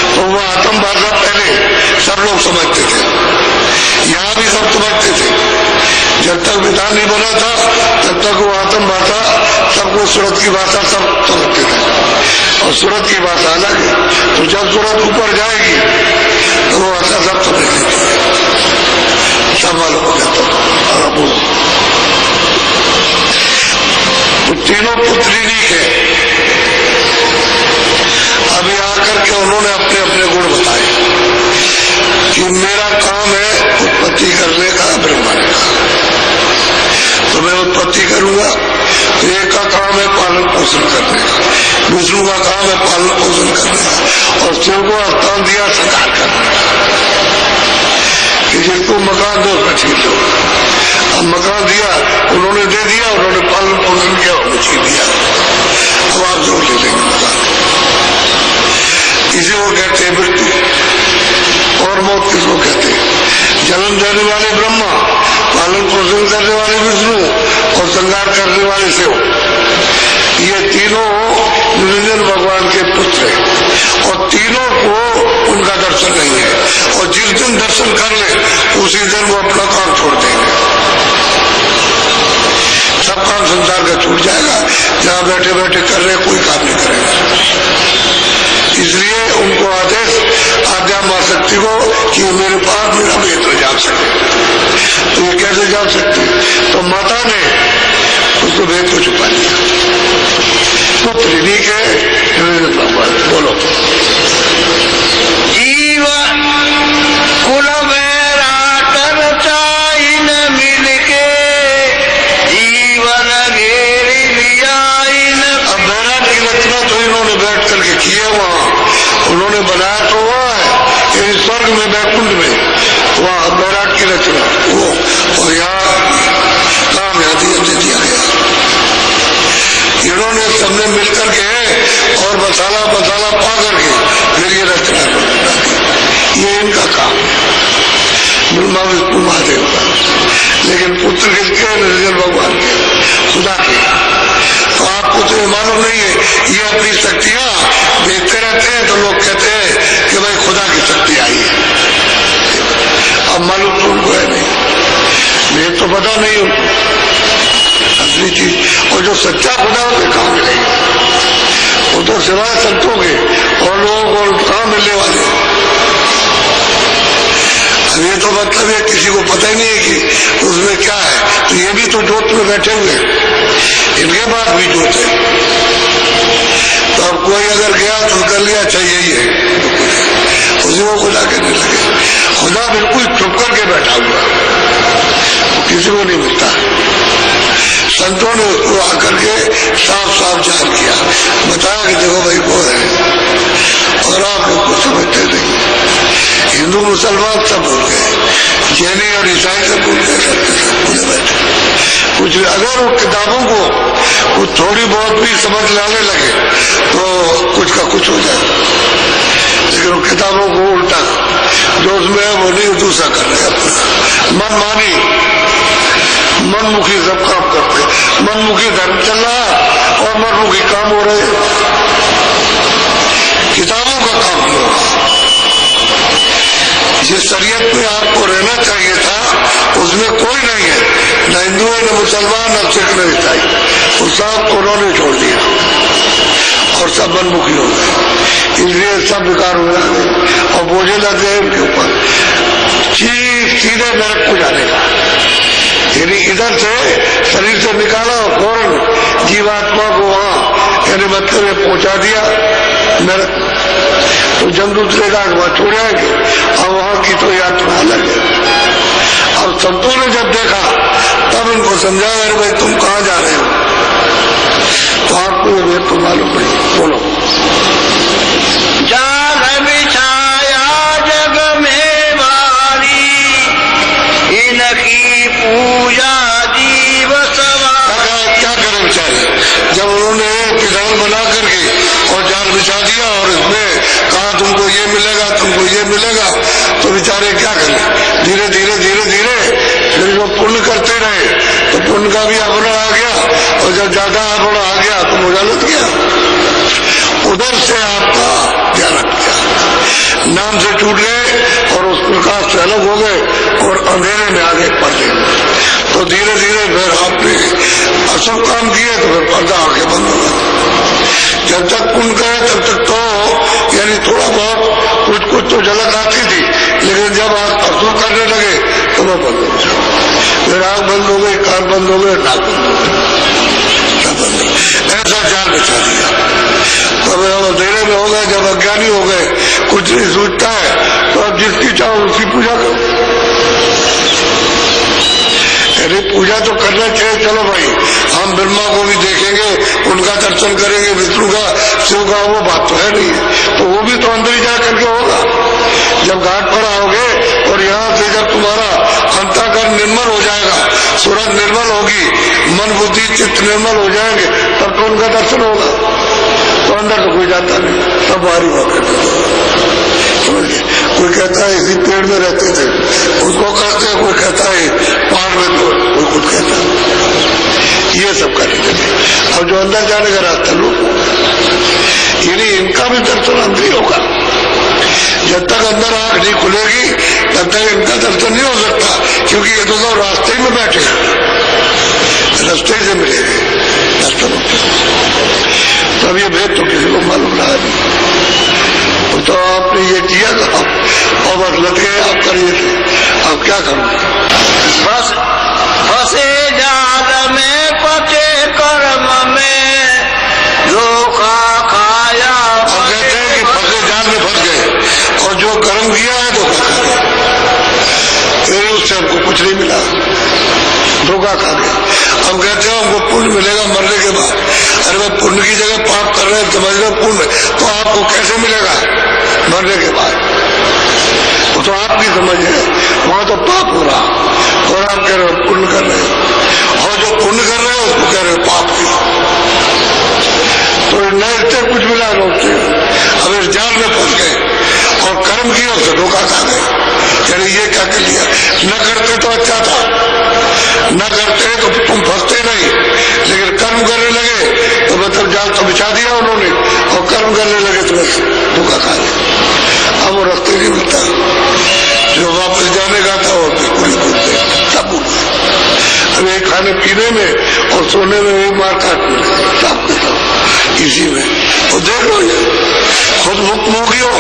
तो वो आत्म भाषा पहले सब लोग समझते थे, यहाँ भी सब समझते थे। जब तक विधान नहीं बना था तब तक वो आत्म भाषा सबको सूरत की भाषा सब समझते थे, और सूरत की बात अलग है। तो जब सूरत ऊपर जाएगी तो वो ऐसा सब समझ लेती है, सब मालूम हो जाता है। तो तीनों पुत्री के अभी आकर के उन्होंने अपने अपने गुण बताए कि मेरा काम है उत्पत्ति करने का, ब्रह्मांड का, तो मैं उत्पत्ति करूंगा। तो एक का काम है पालन पोषण करने का, विष्णु का काम है पालन पोषण करने का, और शिव को स्थान दिया संहार करने का कि जिसको मकान दो उसका छीन लो। अब मकान दिया, उन्होंने दे दिया, उन्होंने पालन पोषण किया, उन्होंने छीन दिया। अब आप जोर ले लेंगे मकान। इसी को कहते हैं मृत्यु। और मौत किसको कहते हैं? जन्म देने वाले ब्रह्मा, पालन पोषण करने वाले विष्णु और संहार करने वाले शिव, ये तीनों निरंजन भगवान के पुत्र हैं। और तीनों को उनका दर्शन नहीं है, और जिस दिन दर्शन कर ले उसी दिन वो अपना काम छोड़ देंगे। सब काम संसार का छूट जाएगा, जहां बैठे बैठे कर रहे कोई काम नहीं करेगा। इसलिए उनको आदेश आज्ञा मार शक्ति को कि मेरे पास मेरा भेद न जान सके। तो ये कैसे जान सकती? तो माता ने उसको भेद को छुपा लिया। तो त्रिनी के भगवान बोलो, जीवन कुल वैराट चाइन मिलके जीवन घेर लिया। अब वैराट की रचना तो इन्होंने बैठ करके किया, वहां उन्होंने बनाया तो वहां है स्वर्ग में, बैकुंठ में, वहां वैराट की रचना वो, और यहाँ काम यहाँ दिया गया। इन्होंने सबने मिलकर के और मसाला पा करके फिर ये रचना बनाती, ये इनका काम है, ब्रह्मा विष्णु महादेव का। लेकिन पुत्र किसके? निरंजन भगवान के, खुदा के। तो आपको तो ये मालूम नहीं है, ये अपनी शक्तियां देखते रहते हैं तो लोग कहते हैं कि भाई खुदा की शक्ति आई है। अब मालूम तो उनको है नहीं, ये तो पता नहीं उनको असली चीज। और जो सच्चा खुदा उसे कहाँ मिलेगा? वो तो सिवाय संतों के और लोगों को कहाँ मिलने वाले। अब ये तो मतलब है किसी को पता ही नहीं है कि उसमें क्या है। तो ये भी तो जोत में बैठे हुए हैं, इनके पास भी जोत है। तो अब कोई अगर गया तो कर लिया, अच्छा यही है, उसी को खुदा कहने लगे। खुदा बिल्कुल चुप करके बैठा हुआ, किसी को नहीं मिलता। संतों ने उसको आकर के साफ साफ जान किया, बताया कि देखो भाई वो है, और आप लोग को समझते नहीं। हिंदू मुसलमान सब भूल गए, जैनी और ईसाई सब भूल गए, सब भूले बैठे। कुछ अगर वो किताबों को कुछ थोड़ी बहुत भी समझ लाने लगे तो कुछ का कुछ हो जाए, लेकिन वो किताबों को उल्टा जो उसमें है वो नहीं, दूसरा कर रहे अपना मनमानी, मनमुखी सब काम करते, मनमुखी धर्म चल रहा और मनमुखी काम हो रहे, किताबों का काम हो रहा। जिस शरीयत में आपको रहना चाहिए था उसमें कोई नहीं है, न हिंदू है, न मुसलमान, न सिख, न ईसाई, वो सब उन्होंने छोड़ दिया और सब मनमुखी हो गए। इसलिए सब बेकार हो जाते और बोझे लग गए उनके ऊपर, सीधे नरक को जाने का। यानी इधर से शरीर से निकाला फौरन जीवात्मा को वहां यानी मतलब ये पहुंचा दिया नरक। तो जब दूसरे का वहां छोड़ेंगे, और वहां की तो यात्रा अलग है। अब संतों ने जब देखा तब इनको समझाया, अरे भाई तुम कहाँ जा रहे हो? तो आपको ये तो मालूम नहीं, बोलो। जाल बिछाया जग में वाली, इनकी पूजा जीव सवारी। क्या करें बेचारे, जब उन्होंने विधान बना करके और जाल बिछा दिया और इसमें कहा तुमको ये मिलेगा, तुमको ये मिलेगा, तो बेचारे क्या करें? धीरे धीरे धीरे धीरे फिर जो पुण्य करते रहे तो पुण्य का भी अपना आ गया, और जब ज्यादा अपना आ गया तो मुझा लग गया, उधर से आपका ध्यान रख गया, नाम से छूट गए और उसको प्रकाश से अलग हो गए और अंधेरे में आगे पर्दे। तो धीरे धीरे फिर आपने असल काम किए तो फिर पर्दा आगे बंद हो गया। जब तक पुण्य करे तब तक तो यानी थोड़ा बहुत कुछ कुछ तो झलक आती थी, लेकिन जब आप असूल करने लगे तो वह बंद हो गया। फिर आँख बंद हो गई, कान बंद हो गए, नाक बंद हो गए, ऐसा जाल बिछा दिया। तब हम अंधेरे में हो गए, जब अज्ञानी हो गए, कुछ नहीं सूझता है, तो अब जिसकी चाहो उसकी पूजा करो। अरे पूजा तो करना चाहिए, चलो भाई हम ब्रह्मा को भी देखेंगे, उनका दर्शन करेंगे, विष्णु का, शिव का, वो बात तो है नहीं, तो वो भी तो अंदर ही जा करके होगा। जब घाट पर आओगे और यहाँ से जब तुम्हारा अंतःकरण निर्मल हो जाएगा, सूरत निर्मल होगी, मन बुद्धि चित्त निर्मल हो जाएंगे, तब तो उनका दर्शन होगा। तो अंदर तो कोई जाता नहीं, तब बाहरी हुआ करते। कोई कहता है इसी पेड़ में रहते थे, उसको कहते हैं, कोई कहता है पहाड़ में, तो कोई कुछ कहता है। ये सब करने लगे। अब जो अंदर जाने का रास्ता लोग, यानी इनका भी दर्शन अंदर ही होगा। जब तक अंदर आंख नहीं खुलेगी तब तक इनका दर्शन नहीं हो सकता, क्योंकि ये तो रास्ते में बैठे, रास्ते से मिलेंगे दर्शन होते। तब ये भेद तो किसी को मालूम रहा नहीं। तो आपने ये किया था और बस लग गए, आप करिए थे, अब क्या करूँगा? बस फंसे जाल में, पचे कर्म में, धोखा खाया। अब कहते हैं कि फंसे जाल में फंस गए और जो कर्म किया है धोखा खा गया, फिर उससे हमको कुछ नहीं मिला, धोखा खा गया। हम कहते हैं हमको पुण्य मिलेगा मरने के बाद। अरे भाई पुण्य की जगह पाप कर रहे हैं, समझ लो पुण्य, तो आपको कैसे मिलेगा मरने के बाद? वो तो आपकी समझ है, वहां तो पाप हो रहा और आप कह रहे हो पुण्य कर रहे हो, और जो पुण्य कर रहे हो उसको कह रहे हो पाप की। तो न इससे कुछ मिला रोकते, अब इस जाल में फंस गए और कर्म किया उससे धोखा खा गए। यानी ये क्या कर लिया, न करते तो अच्छा था, न करते तो तुम फंसते नहीं, लेकिन कर्म करने लगे तो मतलब जाल तो बिछा दिया उन्होंने, और कर्म करने लगे तो बस धोखा खा लिया। अब वो रास्ते नहीं मिलता, जो वापस जाने का था वो बिल्कुल ही भूलते सब। अब एक खाने पीने में और सोने में भी मार काट मिले इसी में, और देख लो ये खुद मुक्त मोगी हो,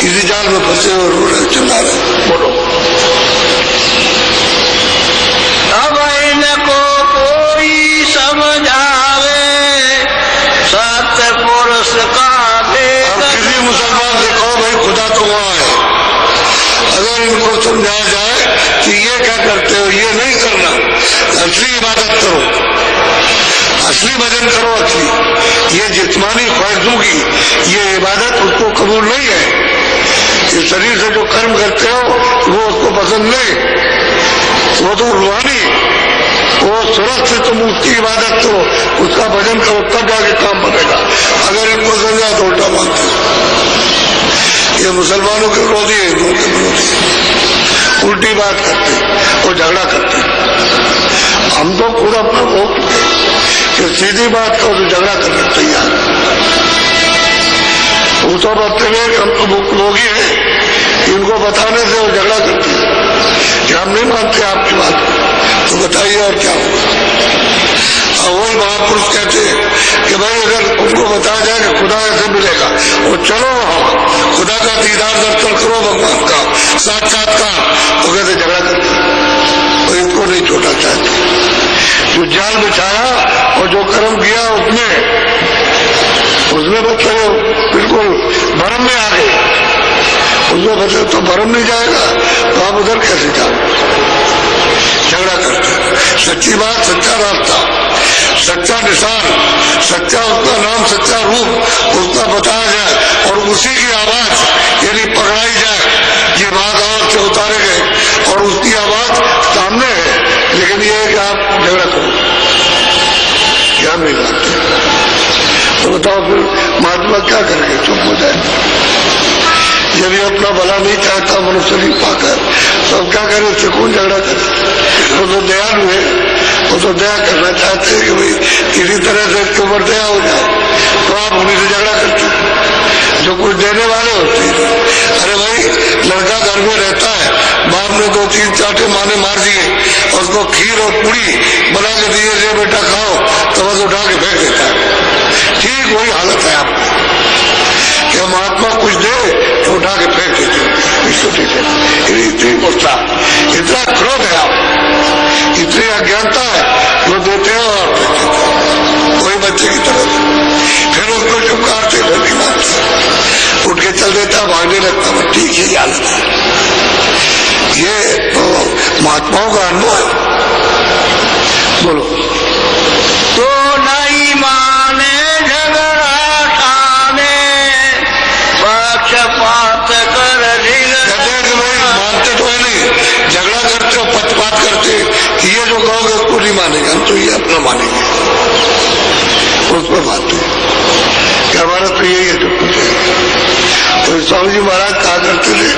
इसी जाल में फंसे और रो रहे, चिल्ला रहे। बोलो अब इनको कोई समझावे, सत्य पुरुष का अब किसी मुसलमान से कहो भाई खुदा तो वहां है, अगर इनको समझाया जाए कि ये क्या करते हो, ये नहीं करना, असली इबादत करो, असली भजन करो, असली ये जिस्मानी ख्वाहिशों की ये इबादत उसको कबूल नहीं है। इस शरीर से जो कर्म करते हो वो उसको पसंद नहीं, वो तो रूहानी, वो सूरत से तुम उसकी इबादत करो, उसका भजन करो, तब जाके काम बनेगा। अगर इनको समझा तो उल्टा मानते, ये मुसलमानों के विरोधी है, हिंदुओं के विरोधी है, उल्टी बात करते और झगड़ा करते। हम तो खुद अपना भोग कि सीधी बात करो तो झगड़ा करने तैयार। वो तो बताते हुए हम तो लोग ही हैं, इनको बताने से वो झगड़ा करते हैं कि हम नहीं मानते आपकी बात को, तो बताइए और क्या होगा। और वही महापुरुष कहते हैं कि भाई अगर उनको बताया जाए कि खुदा ऐसे मिलेगा, वो चलो खुदा का दीदार दर्शन करो, भगवान का साक्षात्कार, तो कहते झगड़ा करते, तो इनको नहीं छोड़ा चाहते। जो जाल बिछाया और जो कर्म किया उसमें बच्चे बिल्कुल भरम में आ गए, उसमें बच्चे तो भरम नहीं जाएगा तो आप उधर कैसे जाओ? झगड़ा करते। सच्ची बात, सच्चा रास्ता, सच्चा निशान, सच्चा उसका नाम, सच्चा रूप उसका बताया जाए और उसी की आवाज यानी पकड़ाई जाए। ये बात आवाज से उतारे गए और उसकी आवाज सामने है, लेकिन ये है कि आप झगड़ा करो, क्या नहीं जानते, तो बताओ फिर महात्मा क्या करेंगे? चुप हो जाए। जब ये अपना भला नहीं चाहता मनुष्य नहीं पाकर, तो अब क्या करें? उससे कौन झगड़ा करे? वो तो दयालु है, वो तो दया करना चाहते हैं कि भाई किसी तरह से इसके ऊपर दया हो जाए, तो आप उन्हीं से झगड़ा करते हैं जो कुछ देने वाले होते हैं। अरे भाई लड़का घर में रहता ने 2-3 चाटे माने मार दिए और उसको खीर और पूड़ी बना के दिए, ले बेटा खाओ, तो बस उठा के फेंक देता है। ठीक वही हालत है आपकी कि महात्मा कुछ दे तो उठा के फेंक देते इतनी गुस्सा, इतना क्रोध है आप, इतनी अज्ञानता है, जो देते हैं और फेंक देते हैं वही बच्चे की तरह। फिर उसको चुपकारते उठ के चल देता, भागने लगता, मैं ठीक ही हालत है। ये तो महात्माओं का अनुभव है। बोलो। तो नहीं माने झगड़ा ठाने, पक्षपात कर कहते कि भाई मानते तो है नहीं, झगड़ा करते हो, पक्षपात करते, ये जो कहोगे उसको नहीं मानेगा, हम तो ये अपना मानेंगे, उस पर मानते कि हमारा तो यही है जो कुछ है। तो स्वामी जी महाराज कहा करते थे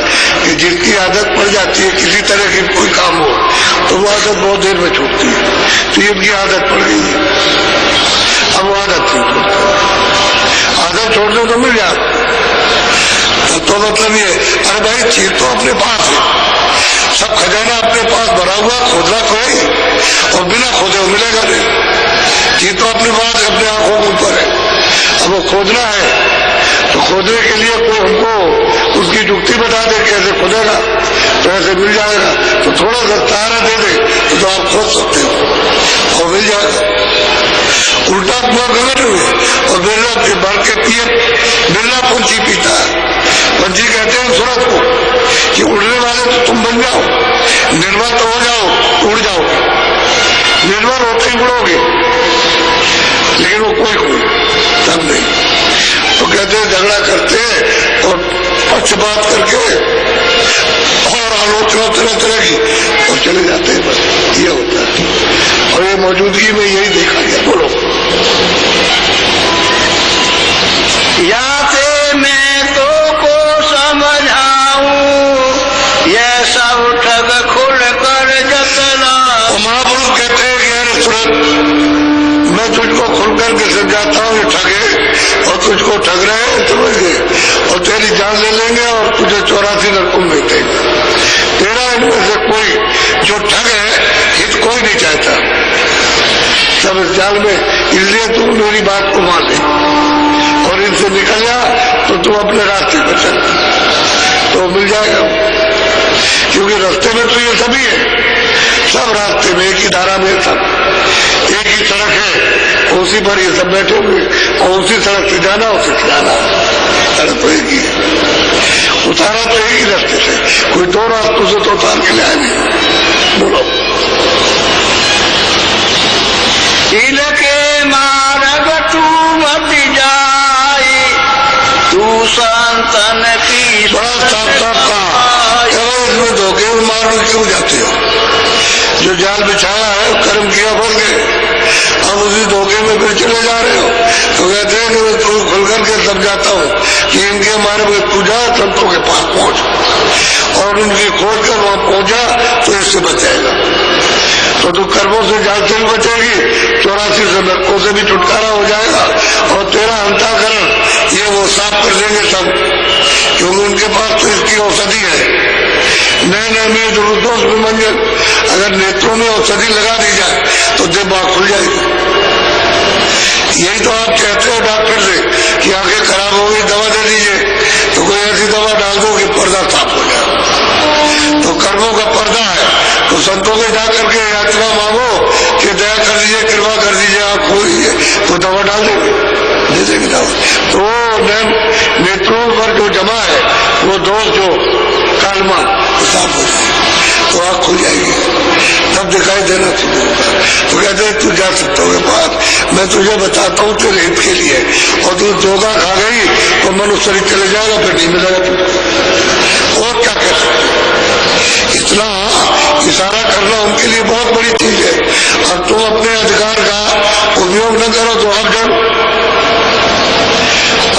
कि जिसकी आदत पड़ जाती है किसी तरह की कोई काम हो तो वो आदत बहुत देर में छूटती है। तो ये इनकी आदत पड़ गई है, अब वो आदत नहीं छूटती। आदत छोड़ने तो मिल जाए तो मतलब ये, अरे भाई चीज तो अपने पास है, सब खजाना अपने पास भरा हुआ, खोदना कोई और बिना खोदे मिलेगा नहीं। चीज तो अपने पास अपने आंखों के ऊपर है, अब वो खोदना है तो खोदने के लिए कोई हमको उसकी युक्ति बता दे कैसे खोदेगा तो ऐसे मिल जाएगा। तो थोड़ा सा सहारा दे दे तो आप खोद सकते हो और मिल जाएगा। उल्टा कुआ गलत हुए और बिरला के भर के पिए, बिरला पंछी पीता है। पंछी कहते हैं सूरज को कि उड़ने वाले तो तुम बन जाओ, निर्भर तो हो जाओ, उड़ जाओ, निर्भर होते ही उड़ोगे, लेकिन वो कोई तब नहीं। तो कहते हैं झगड़ा करते और पक्षपात करके और आलोचना तरह तरह की और चले जाते हैं, बस ये होता है। और ये मौजूदगी में यही देखा गया। बोलो। या से मैं तो को समझाऊं, ये सब ठग खुल कर जतलाऊं। महापुरुष कहते हैं कि अरे सूरज, मैं तुझको खुल करके समझाता हूँ, ये ठगे और तुझको ठग रहे हैं, समझ गए, और तेरी जान ले लेंगे और तुझे 84 नरकों में भेजेंगे। तेरा इनमें से कोई जो ठग है हित कोई नहीं चाहता, सब इस जाल में, इसलिए तू मेरी बात को मान ले और इनसे निकल जा तो तू अपने रास्ते पर चल तो मिल जाएगा। क्योंकि रास्ते में तो ये सभी है, सब रास्ते में एक ही धारा में, सब एक ही सड़क है, उसी पर ये सब बैठे हुए और उसी सड़क से जाना उसी से जाना, सड़क तो एक ही है, उतारा तो एक ही रास्ते से, कोई दो रास्तों से तो उतार के लाए नहीं। बोलो। इनके मार्ग तू मत जाए, तू संतन की बड़ा साफ साफ कहा, इसमें धोखे में मार्ग क्यों जाते हो? जो जाल बिछाया है कर्म किया फल गए, अब उसी धोखे में फिर चले जा रहे हो। तो कहते हैं कि मैं तू खुल करके समझाता हूँ कि इनके मार्ग में तू जा, संतों के पास पहुंच और उनकी खोज कर वहां पहुंचा तो इससे बचाएगा। तो तू कर्मों से जाल से भी बचेगी, 84 से नरकों से भी छुटकारा हो जाएगा और तेरा अंतःकरण ये वो साफ कर देंगे सब, क्योंकि उनके पास तो इसकी औषधि है। नए नए में दुरुदोष में मंजन, अगर नेत्रों में औषधि लगा दी जाए तो देह बाग खुल जाएगी। यही तो आप कहते हो डॉक्टर से कि आंखें खराब हो गई, दवा दे दीजिए, तो कोई ऐसी दवा डाल दो कि पर्दा साफ हो जाए। तो कर्मों का पर्दा है, तो संतों के जाकर के यात्रा मांगो कि दया कर दीजिए, कृपा कर दीजिए, आप खो दीजिए, तो दवा डाल देंगे, दे देंगे दवा। तो नेत्रों पर जो जमा है वो दोष जो कालमा साफ हो जाएगी तो आँख खुल जाएगी, तब दिखाई देना शुरू होगा। तो कहते हैं तू जा सकता है बात, मैं तुझे बताता हूँ तेरे हित के लिए, और तू धोखा खा गई तो मनुष्य शरीर चले जाएगा, फिर नहीं मिलेगा तुझको। और क्या कह सकते, इतना इशारा करना उनके लिए बहुत बड़ी चीज है। अब तुम अपने अधिकार का उपयोग न करो तो आप जाओ।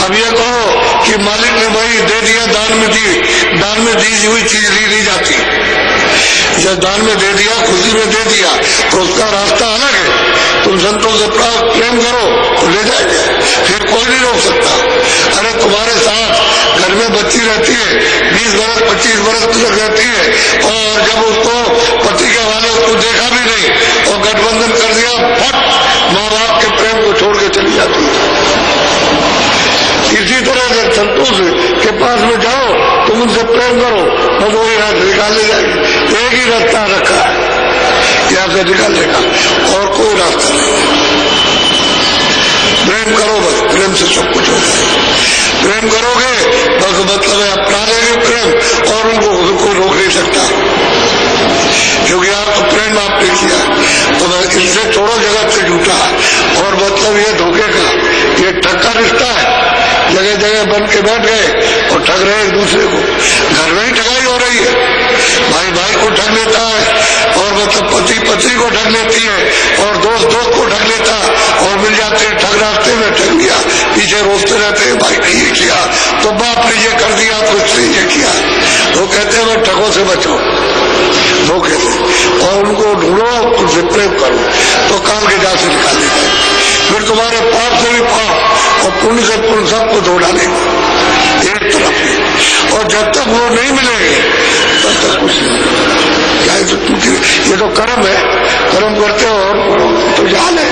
अब ये कहो कि मालिक ने भाई दे दिया, दान में दी हुई चीज ली नहीं जाती। जब दान में दे दिया, खुशी में दे दिया, तो उसका रास्ता अलग है। तुम संतों से प्रेम करो तो ले जाएंगे, फिर कोई नहीं रोक सकता। अरे तुम्हारे साथ घर में बच्ची रहती है, 20 बरस 25 बरस तक रहती है, और जब इसी तरह से संतोष के पास में जाओ, तुम उनसे प्रेम करो, बस वो यहाँ से निकाल ले जाएगी। एक ही रास्ता रखा है यहाँ से निकालने का, और कोई रास्ता नहीं है। प्रेम करो, बस प्रेम से सब कुछ हो जाएगा। प्रेम करोगे बस मतलब है अपना लेंगे प्रेम, और उनको कोई रोक नहीं सकता, क्योंकि आपको प्रेम आपने किया। तो बस इनसे छोड़ो जगत से झूठा, और मतलब ये धोखे का, ये ठग का रिश्ता है। जगह जगह बन के बैठ गए और ठग रहे एक दूसरे को। घर में ही ठगाई हो रही है, भाई भाई को ठग लेता है, और मतलब पति पत्नी को ठग लेती है, और दोस्त दोस्त को ठग लेता, और मिल जाते हैं ठग, रास्ते में ठग लिया, पीछे रोकते रहते हैं, भाई नहीं ये किया तो बाप ने ये कर दिया तो इसने ये किया। वो कहते हैं ठगों से बचो, धोखे से, और उनको ढूंढो, उनसे प्रेम करो, तो काल के जा से निकाल देते। फिर तुम्हारे पाप से भी पाप और पुण्य से पुण्य सबको धो डालेगा एक तरफ ही। और जब तक वो नहीं मिलेंगे तब तक कुछ नहीं। क्या ये तो कर्म है, कर्म करते हो और तो जाल है,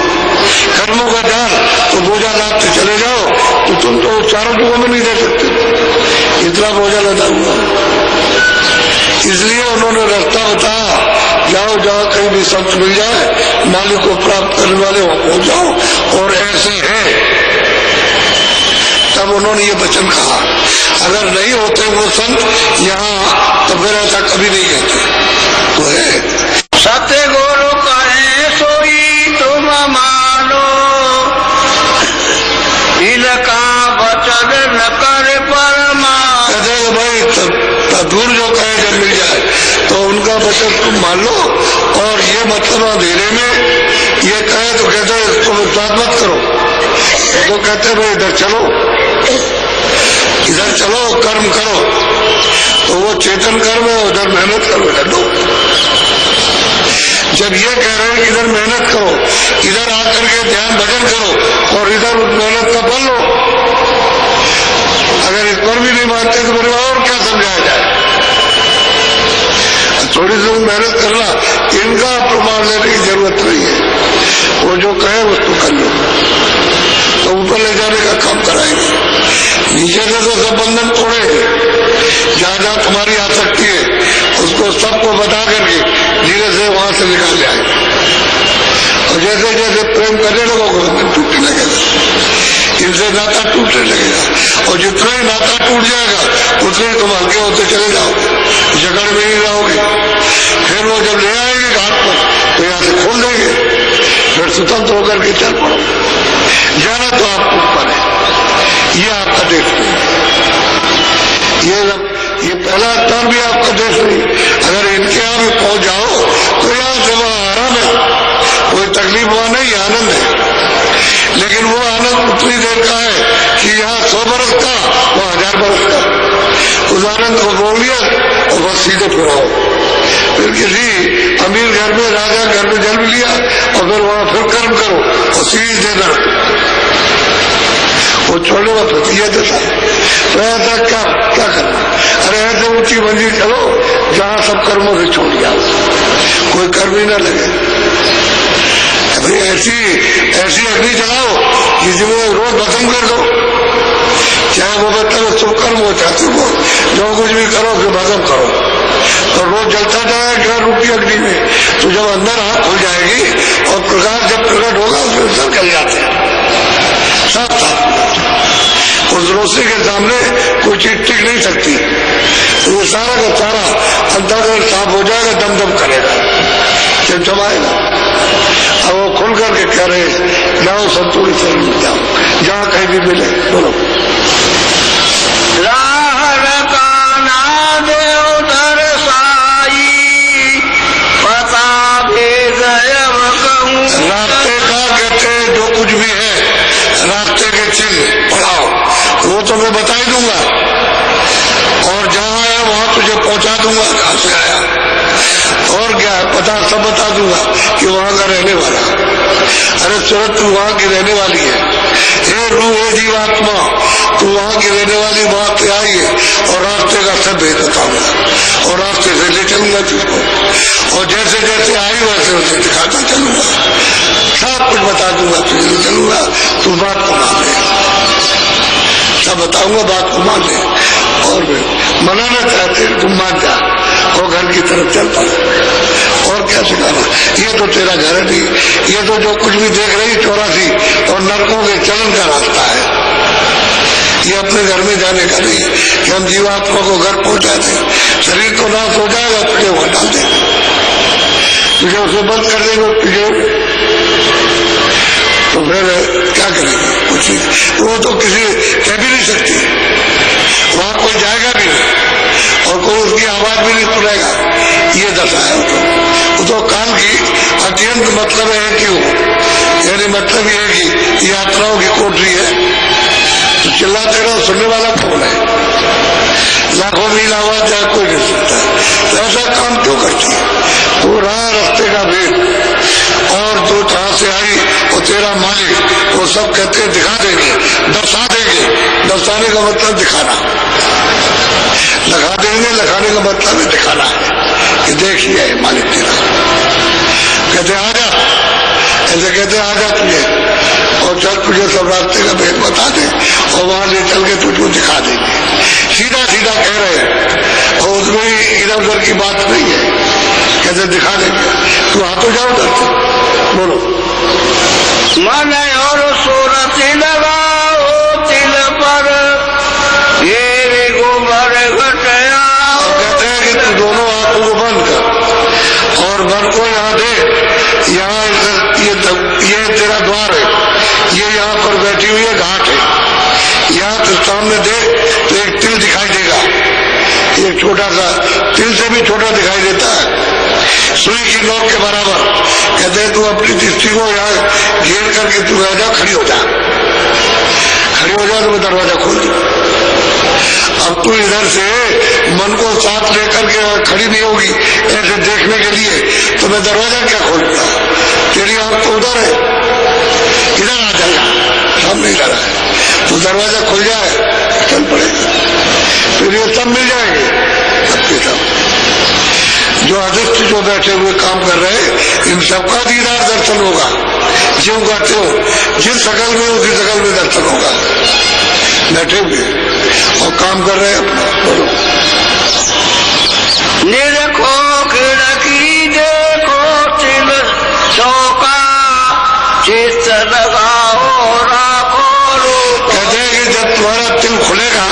कर्मों का जाल। तो बोझा लादते चले जाओ तो तुम तो चारों युगों में नहीं दे सकते, इतना बोझा लदा हुआ। इसलिए उन्होंने रास्ता बताया, जाओ जहाँ कहीं भी संत मिल जाए, मालिक को प्राप्त करने वाले वहां पहुंच जाओ। और ऐसे है, तब उन्होंने ये वचन कहा। अगर नहीं होते वो संत यहाँ तो फिर ऐसा कभी नहीं कहते। तो है सत्य गुरु कहे सोई तुम मानो, इनका वचन न कर परमान। कहते भाई दूर जो कहे जब मिल जाए तो उनका वचन तुम मान लो, और ये मतलब अंधेरे में ये कहे तो कहते तुम बात मत करो, तो कहते भाई इधर चलो, इधर चलो, कर्म करो। तो वो चेतन कर्म है, उधर मेहनत करो, इधर लो। जब ये कह रहे हैं कि इधर मेहनत करो, इधर आकर के ध्यान भजन करो, और इधर उस मेहनत का फल लो। अगर इस पर भी नहीं मानते तो मेरे और क्या समझाया जाए। थोड़ी सी मेहनत करना, इनका प्रमाण लेने की जरूरत नहीं है। वो जो कहे उसको कर लो, तो ऊपर ले जाने का काम कराएंगे। नीचे से तो सब बंधन तोड़ेंगे। जहाँ जहाँ तुम्हारी आसक्ति है उसको सबको बता करके धीरे से वहां से निकाल ले आएंगे। और जैसे जैसे प्रेम करने लगोगे बंधन टूटने लगेगा, इनसे नाता टूटने लगेगा। और जितना ही नाता टूट जाएगा उतने ही तुम हल्के होते चले जाओगे, जगड़ में ही रहोगे। फिर वो जब ले आएंगे घाट पर तो यहाँ से खोल देंगे, फिर स्वतंत्र होकर के चल पड़ो। जाना तो आपको ऊपर है, ये आपका देश नहीं, ये पहला स्थान भी आपका देश नहीं। अगर इनके यहाँ भी पहुंच जाओ तो यहाँ से वहां आराम है, कोई तकलीफ वहां नहीं, आनंद है। लेकिन वो आनंद उतनी देर का है कि यहाँ 100 बरस का, वहां 1000 बरस का। उस आनंद को बोल लिया और बस सीधे फिराओ। फिर किसी अमीर घर में, राजा घर में जन्म लिया और फिर वहां फिर कर्म करो और सीधे नरक। वो छोड़ने का प्रतिज्ञा देता है। तो ऐसा क्या करना? अरे ऐसे ऊंची मंजिल चलो जहां सब कर्मों से छोड़ जाओ, कोई कर्म ही न लगे। भाई ऐसी अग्नि जलाओ जिसमें रोज भस्म कर दो, चाहे वो मतलब शुभ कर्म हो, चाहते हो जो कुछ भी करो फिर भस्म करो, तो रोज जलता जाएगा रूपी अग्नि में। तो जब अंदर आंख खुल जाएगी और प्रकाश जब प्रकट होगा उसमें सब जल जाते हैं, सब उस रोशनी के सामने कोई चीज टिक नहीं सकती। तो ये सारा का सारा अंतर्गत साफ हो जाएगा, दमदम करेगा, चमचमाएगा। अब वो खुल करके कह रहे जाओ संतुलित शरीर में जाओ, जहाँ कहीं भी मिले बोलो। राहर का नादेव दरसाई, पता भेद कहूँ। रास्ते का कहते जो कुछ भी है, रास्ते के चिन्ह पढ़ाओ, वो तो मैं बता ही दूंगा। और जहाँ आया वहां तुझे पहुंचा दूंगा कहाँ से आया, और क्या पता सब बता दूंगा कि वहां का रहने वाला। अरे सूरत तू वहां की रहने वाली है, हे रूह हे जीवात्मा, तू वहां की रहने वाली, वहां पे आई है। और रास्ते का सब भेद बताऊंगा और रास्ते से ले चलूंगा तुझको, और जैसे जैसे आई वैसे वैसे दिखाता चलूंगा, सब कुछ बता दूंगा, तुझे ले चलूंगा, तू बात को मान ले। सब बताऊंगा, बात को मान ले। और मनाना चाहते तुम मान जा और घर की तरफ चल पड़ा। और क्या सिखाना, ये तो तेरा घर नहीं, ये तो जो कुछ भी देख रही 84 और नरकों के चलन का रास्ता है। ये अपने घर में जाने का नहीं कि हम जीवात्मा को घर पहुंचा दें। शरीर तो नाश हो जाएगा, तुझे वहां डाल देंगे, तुझे उसे बंद कर देंगे, तुझे तो फिर क्या करेंगे, कुछ नहीं। वो तो किसी कह भी नहीं सकती, वहां कोई जाएगा भी नहीं और कोई उसकी आवाज भी नहीं सुनेगा। ये दशा है वो तो काल की अत्यंत मतलब है क्यों, यानी मतलब ये है कि यात्राओं की कोठरी है, तो चिल्लाते रहो, सुनने वाला कौन है? लाखों मील आवाज जाए कोई नहीं सुनता, तो ऐसा काम क्यों करती है? तो रहा रास्ते का भेद, और जो जहां से आई वो तेरा मालिक, वो सब कहते हैं दिखा देंगे, दर्शा देंगे। दर्शाने का मतलब दिखाना, लगा देंगे, लगाने का मतलब है दिखाना है कि देखिए मालिक तेरा। कहते आजा, ऐसे कहते आजा तुझे, और चल तुझे सब रास्ते का भेद बता दे, और वहां ले चल के तुझको दिखा देंगे। सीधा सीधा कह रहे हैं, और उसमें इधर उधर की बात नहीं है, कहते दिखा देंगे। तू हाथों जाओ उधर से, बोलो। मन और सूरत लगाओ तिल पर, ये गोबर घटया। कहते हैं कि तू दोनों आंखों को बंद कर और मन को यहाँ दे, यहाँ ये तेरा द्वार है, ये यहाँ पर बैठी हुई है घाट है, यहाँ तो सामने देख तो एक तिल दिखाई देगा, एक छोटा सा, तिल से भी छोटा दिखाई देता है, सुई की नोक के बराबर। कहते हैं तू अपनी दृष्टि को यहाँ घेर करके तू रह जा, खड़ी हो जा, खड़ी हो जा, तो मैं दरवाजा खोल दूं। अब तू इधर से मन को साथ लेकर के खड़ी नहीं होगी ऐसे देखने के लिए, तो मैं दरवाजा क्या खोलूंगा? तेरी आंख तो उधर है, इधर आ जाएगा, सामने इधर है, तो दरवाजा खुल जाए चल पड़ेगा, फिर ये सब मिल जाएंगे सबके सब। जो अधिष्ठ जो बैठे हुए काम कर रहे हैं, इन सबका दीदार दर्शन होगा, ज्यों कहते हो जिस शकल में उसी शकल में दर्शन होगा। बैठे हुए और काम कर रहे हैं अपना, बोलो। निरखो खिड़की देखो तिल चौका, चित्त लगाओ राखो। कहते हैं कि जब तुम्हारा तिल खुलेगा,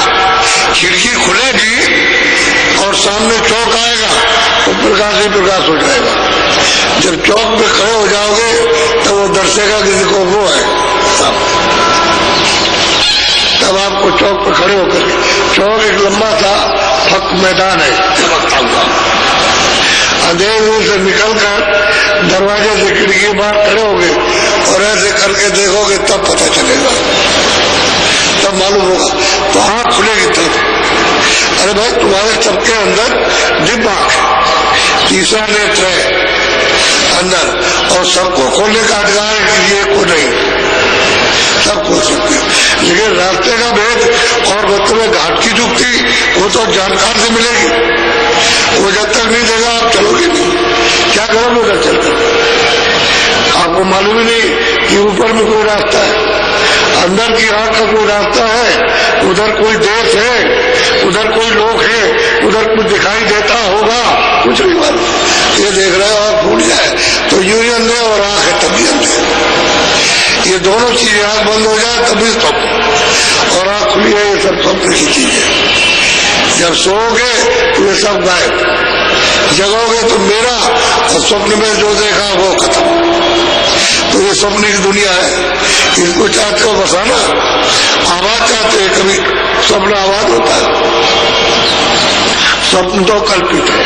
खिड़की खुलेगी और सामने चौक आएगा, तो प्रकाश ही प्रकाश हो जाएगा। जब चौक पे खड़े हो जाओगे तो वो दर्शेगा किसी को वो है, तब आपको चौक पर खड़े होकर, चौक एक लंबा सा फक मैदान है चमकता हुआ, अंधेरे से निकलकर दरवाजे से खिड़की बाहर खड़े होगे और ऐसे करके देखोगे तब पता चलेगा, तब मालूम होगा, तो आंख खुलेगी तब। अरे भाई तुम्हारे सबके अंदर दिव्य आंख है, तीसरा नेत्र है अंदर, और सबको खोलने का अधिकार है कि ये को नहीं, सब खोल सकते हैं, लेकिन रास्ते का भेद और बच्चों में घाट की जुक्ति वो तो जानकार से मिलेगी, वो जब तक नहीं देगा आप चलोगे नहीं, क्या करोगे उधर चलकर? आपको मालूम ही नहीं कि ऊपर में कोई रास्ता है, अंदर की आंख का कोई रास्ता है, उधर कोई देश है, उधर कोई लोग है, उधर कुछ दिखाई देता होगा, कुछ नहीं मालूम। ये देख रहे हो आप भूल जाए तो यूं ही अंधे और आंख है तभी अंधे, ये दोनों चीजें आंख बंद हो जाए तभी स्वप्न, और आंख खुली है ये सब स्वप्न की चीजें। जब सोओगे तो ये सब गायब, जगोगे तो मेरा, और स्वप्न में जो देखा वो खत्म। तो ये स्वप्न की दुनिया है, इसको चाहते हो बसाना, आवाज चाहते हैं, कभी स्वप्न आवाज होता है, स्वप्न तो कल्पित है,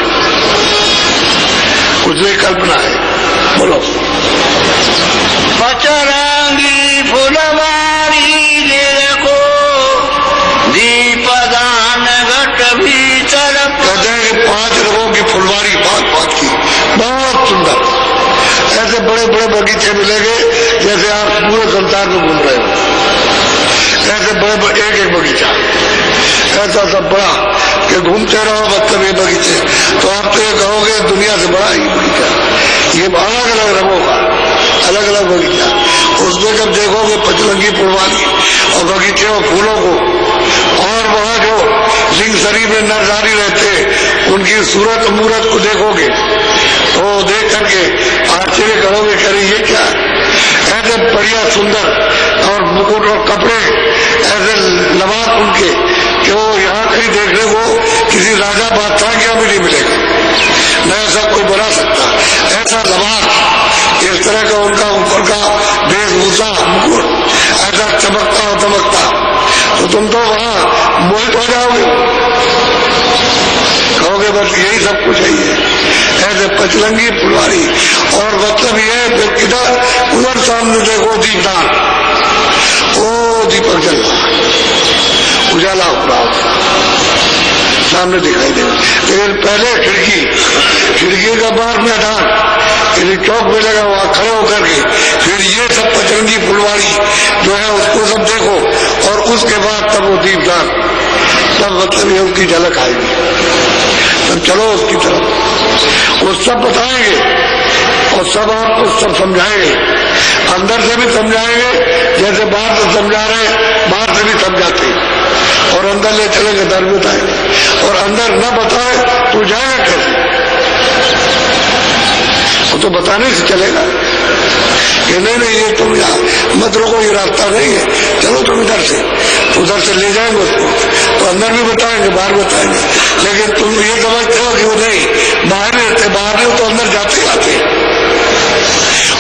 कुछ नहीं कल्पना है, बोलो। पचरंगी फुलवारी देखो, दीपदान घट भीतर। कहते हैं कि 5 रंगों की फुलवारी, 5 की, बहुत सुंदर, ऐसे बड़े बड़े बगीचे मिलेंगे जैसे आप पूरे संसार में घूम रहे हो, ऐसे बड़े बड़े एक बगीचा ऐसा सब बड़ा कि घूमते रहो मतलब ये बगीचे, तो आप तो ये कहोगे दुनिया से बड़ा ही बगीचा, ये अलग अलग रंगों का, अलग अलग बगीचा, उसमें जब देखोगे पचलंगी फुलवारी और बगीचे और फूलों को, और वहां जो सिंह शरीफ में नरनारी रहते उनकी सूरत मूरत को देखोगे तो देख करके आश्चर्य करोगे, करे ये क्या, ऐसे बढ़िया सुंदर और मुकुट और कपड़े ऐसे लबास उनके कि वो यहाँ कहीं देखने को किसी राजा बादशाह के यहाँ भी नहीं मिलेगा, न ऐसा कोई बना सकता, ऐसा लबास, इस तरह का उनका ऊपर का वेशभूषा मुकुट ऐसा चमकता और दमकता, तो तुम तो वहां मोहित हो जाओगे, कहोगे बस यही सब कुछ है ये, ऐसे पचलंगी फुलवारी। और मतलब ये फिर किधर उधर सामने देखो दीपदान, ओ दीपक जल रहा, उजाला हो रहा सामने दिखाई देगा, लेकिन पहले खिड़की का बाहर मैदान, यदि चौक में लगा हुआ खड़े होकर के फिर ये सब पचलंगी फुलवारी जो है उसको सब देखो, और उसके बाद तब वो दीपदान, तब मतलब ये उसकी झलक आएगी, तब चलो उसकी तरफ, वो सब बताएंगे और सब आपको सब समझाएंगे, अंदर से भी समझाएंगे जैसे बाहर से समझा रहे, बाहर से भी समझाते, और अंदर ले चलेंगे दर बताएंगे, और अंदर न बताए तो जाएगा कैसे, वो तो बताने से चलेगा कि नहीं ये तुम यहाँ मत रोको, ये रास्ता नहीं है, चलो तुम इधर से ले जाएंगे उसको, तो अंदर भी बताएंगे बाहर बताएंगे, लेकिन तुम ये समझते हो कि वो नहीं बाहर नहीं तो अंदर जाते आते,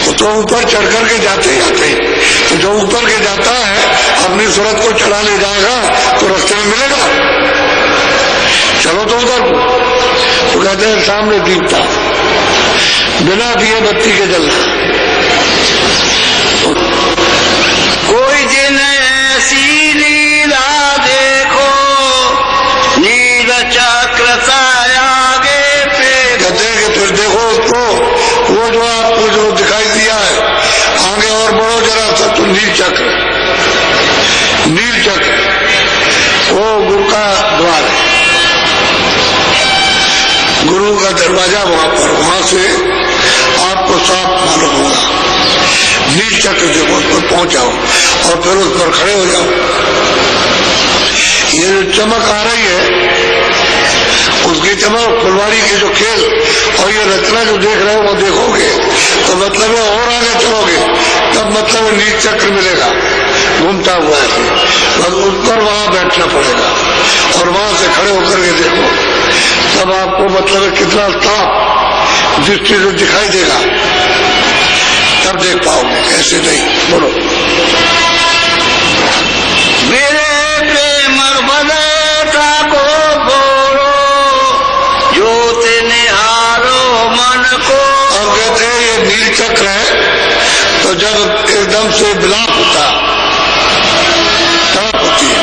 वो तो ऊपर चढ़ करके जाते आते, तो जो ऊपर के जाता है अपनी सूरत को चढ़ा ले जाएगा तो रास्ते में मिलेगा, चलो तो उधर को, तो कहते हैं सामने दीपता बिना दिए बत्ती के जलना, कोई जिन ऐसी लीला देखो, नील चक्र आगे पे, कहते हैं कि फिर देखो उसको, वो जो आपको जो दिखाई दिया है आगे और बढ़ो जरा सा, तो नील चक्र वो गुरु का द्वार है, गुरु का दरवाजा वहां पर, वहां से आपको साफ मालूम होगा, नील चक्र जो उस पर पहुंचाओ और फिर उस पर खड़े हो जाओ, ये जो चमक आ रही है उसकी चमक, फुलवारी के जो खेल और ये रचना जो देख रहे हो वो देखोगे तो मतलब है और आगे चलोगे तब मतलब नील चक्र मिलेगा घूमता हुआ है, बस उस पर वहां बैठना पड़ेगा और वहां से खड़े होकर के देखो, तब आपको मतलब कितना साफ दृष्टि से दिखाई देगा, तब देख पाओगे, ऐसे नहीं। बोलो मेरे प्रेम बदता को बोलो, ज्योत निहारो मन को। अब कहते हैं ये नील चक्र है, तो जब एकदम से विलाप होता, तड़प होती है,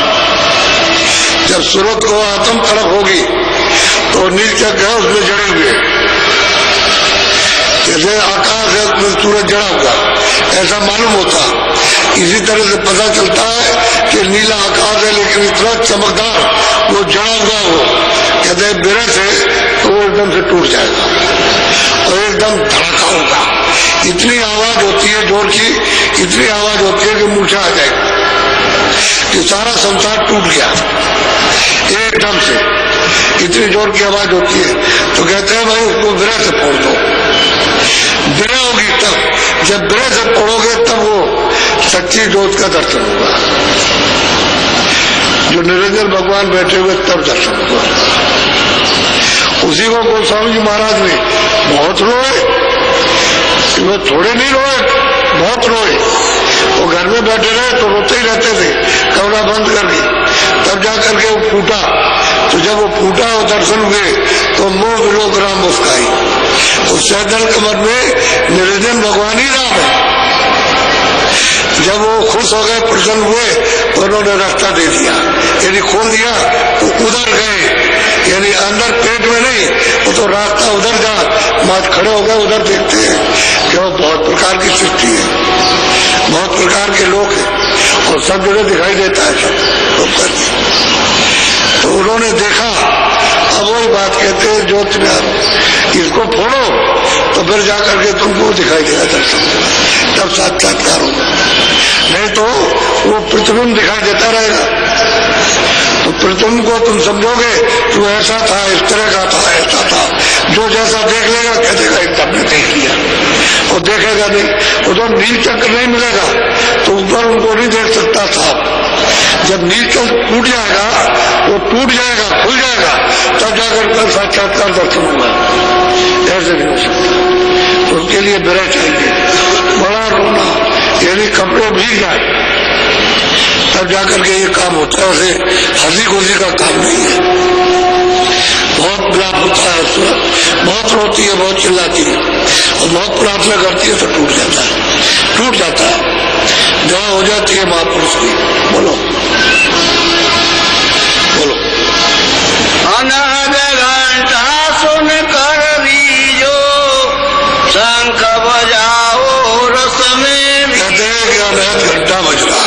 जब सूरत को आत्म तड़प होगी तो नील चक्र है उसमें जड़े हुए, जैसे आकाश है उसमें सूरज जड़ा हुआ, ऐसा मालूम होता। इसी तरह से पता चलता है कि नीला आकाश है लेकिन इतना चमकदार वो जड़ा हुआ हो, कहते हैं बिरह से तो वो एकदम से टूट जाएगा और एकदम धड़का होगा, इतनी आवाज होती है जोर की, इतनी आवाज होती है कि मूर्छा आ जाएगी कि सारा संसार टूट गया एकदम से, इतनी जोर की आवाज होती है। तो कहते हैं भाई उसको बिरह से फोड़ दो, बिरह होगी तब, जब बिरह से फोड़ोगे तब वो सच्ची ज्योत का दर्शन होगा, जो निरंजन भगवान बैठे हुए तब दर्शन होगा। उसी को गोस्वामी जी महाराज ने बहुत रोए, वो थोड़े नहीं रोए, बहुत रोए, वो घर में बैठे रहे तो रोते ही रहते थे कमरा बंद करके, तब जाकर के वो फूटा, तो जब वो फूटा और दर्शन हुए तो मोह विलोकराम मुस्काई, उस सैदल कमर में निरंजन भगवान ही राम है। जब वो खुश हो गए, प्रसन्न हुए तो उन्होंने रास्ता दे दिया, यानी खोल दिया, तो उधर गए, यानी अंदर पेट में नहीं, वो तो रास्ता उधर जा, मात खड़े हो गए, उधर देखते हैं कि वो बहुत प्रकार की सृष्टि है, बहुत प्रकार के लोग हैं और सब जगह दिखाई देता है सब लोग करके। तो उन्होंने देखा, अब वही बात कहते हैं ज्योत में इसको फोड़ो तो फिर जाकर के तुमको दिखाई देगा दर्शन, तब साक्षात्कार होगा। नहीं तो वो प्रतिबिंब दिखाई देता रहेगा। तो प्रतिबिंब को तुम समझोगे तो ऐसा था, इस तरह का था, ऐसा था, जो जैसा देख लेगा कह देगा एकदम ने देख लिया, और देखेगा नहीं। वो तो नील चक्र नहीं मिलेगा तो ऊपर उनको नहीं देख सकता था। जब नील चक्र टूट जाएगा, वो टूट जाएगा, खुल जाएगा, तब जाकर कल साक्षात्कार दर्शन होगा। ऐसे नहीं हो सकता। तो उसके लिए विरह चाहिए, बड़ा रोना, यानी कपड़े भीग जाए तब जाकर के ये काम होता है। उसे हंसी खुशी का काम नहीं है। बहुत विलाप होता है उसमें, बहुत रोती है, बहुत चिल्लाती है, और बहुत प्रार्थना करती है तो टूट जाता है, टूट जाता है। जहाँ हो जाती है महापुरुष की। बोलो बोलो। अनाद घंटा सुन कर रीजो, शंख बजाओ रस में। कहते हैं कि अनाद घंटा बज रहा,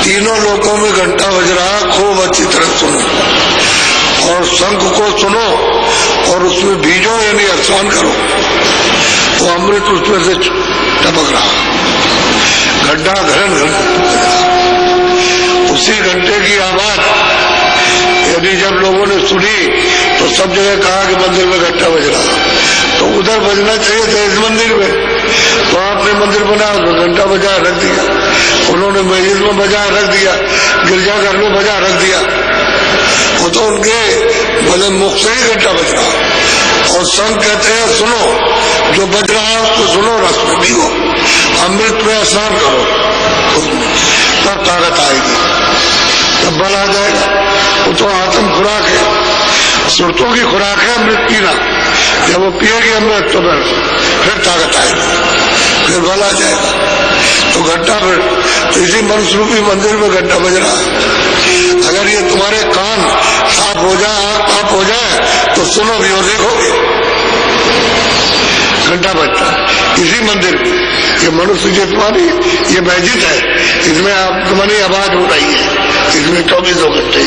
तीनों लोकों में घंटा बज रहा, खूब अच्छी तरह सुनो, और शंख को सुनो, और उसमें बीजो यानी स्नान करो, तो अमृत उसमें से टपक रहा, घंटा घन घन बज रहा। उसी घंटे की आवाज यदि जब लोगों ने सुनी तो सब जगह कहा कि मंदिर में घंटा बज रहा, तो उधर बजना चाहिए था इस मंदिर में, तो आपने मंदिर बनाया उसमें घंटा बजा रख दिया, उन्होंने मस्जिद में बजा रख दिया, गिरजाघर में बजा रख दिया। वो तो उनके भले मुख से ही घंटा बज रहा। और संत कहते हैं सुनो, जो बज रहा है उसको सुनो, रस में भीगो, अमृत में स्नान करो, तब ताकत आएगी, तब बल आ जाएगा। वो तो आत्म खुराक है, सुरतों की खुराक है अमृत पीना। जब वो पिएगी अमृत तो फिर ताकत आएगी, फिर बल आ जाएगा। तो घंटा फिर तो इसी मनुष्य रूपी मंदिर में घंटा बज रहा है। अगर ये तुम्हारे कान साफ हो जाए, आंख पाप हो जाए, तो सुनोगे और देखोगे घंटा बजता है इसी मंदिर में। ये मनुष्य जो तुम्हारी ये मस्जिद है, इसमें आप तुम्हारी आवाज हो रही है, इसमें 24 घंटे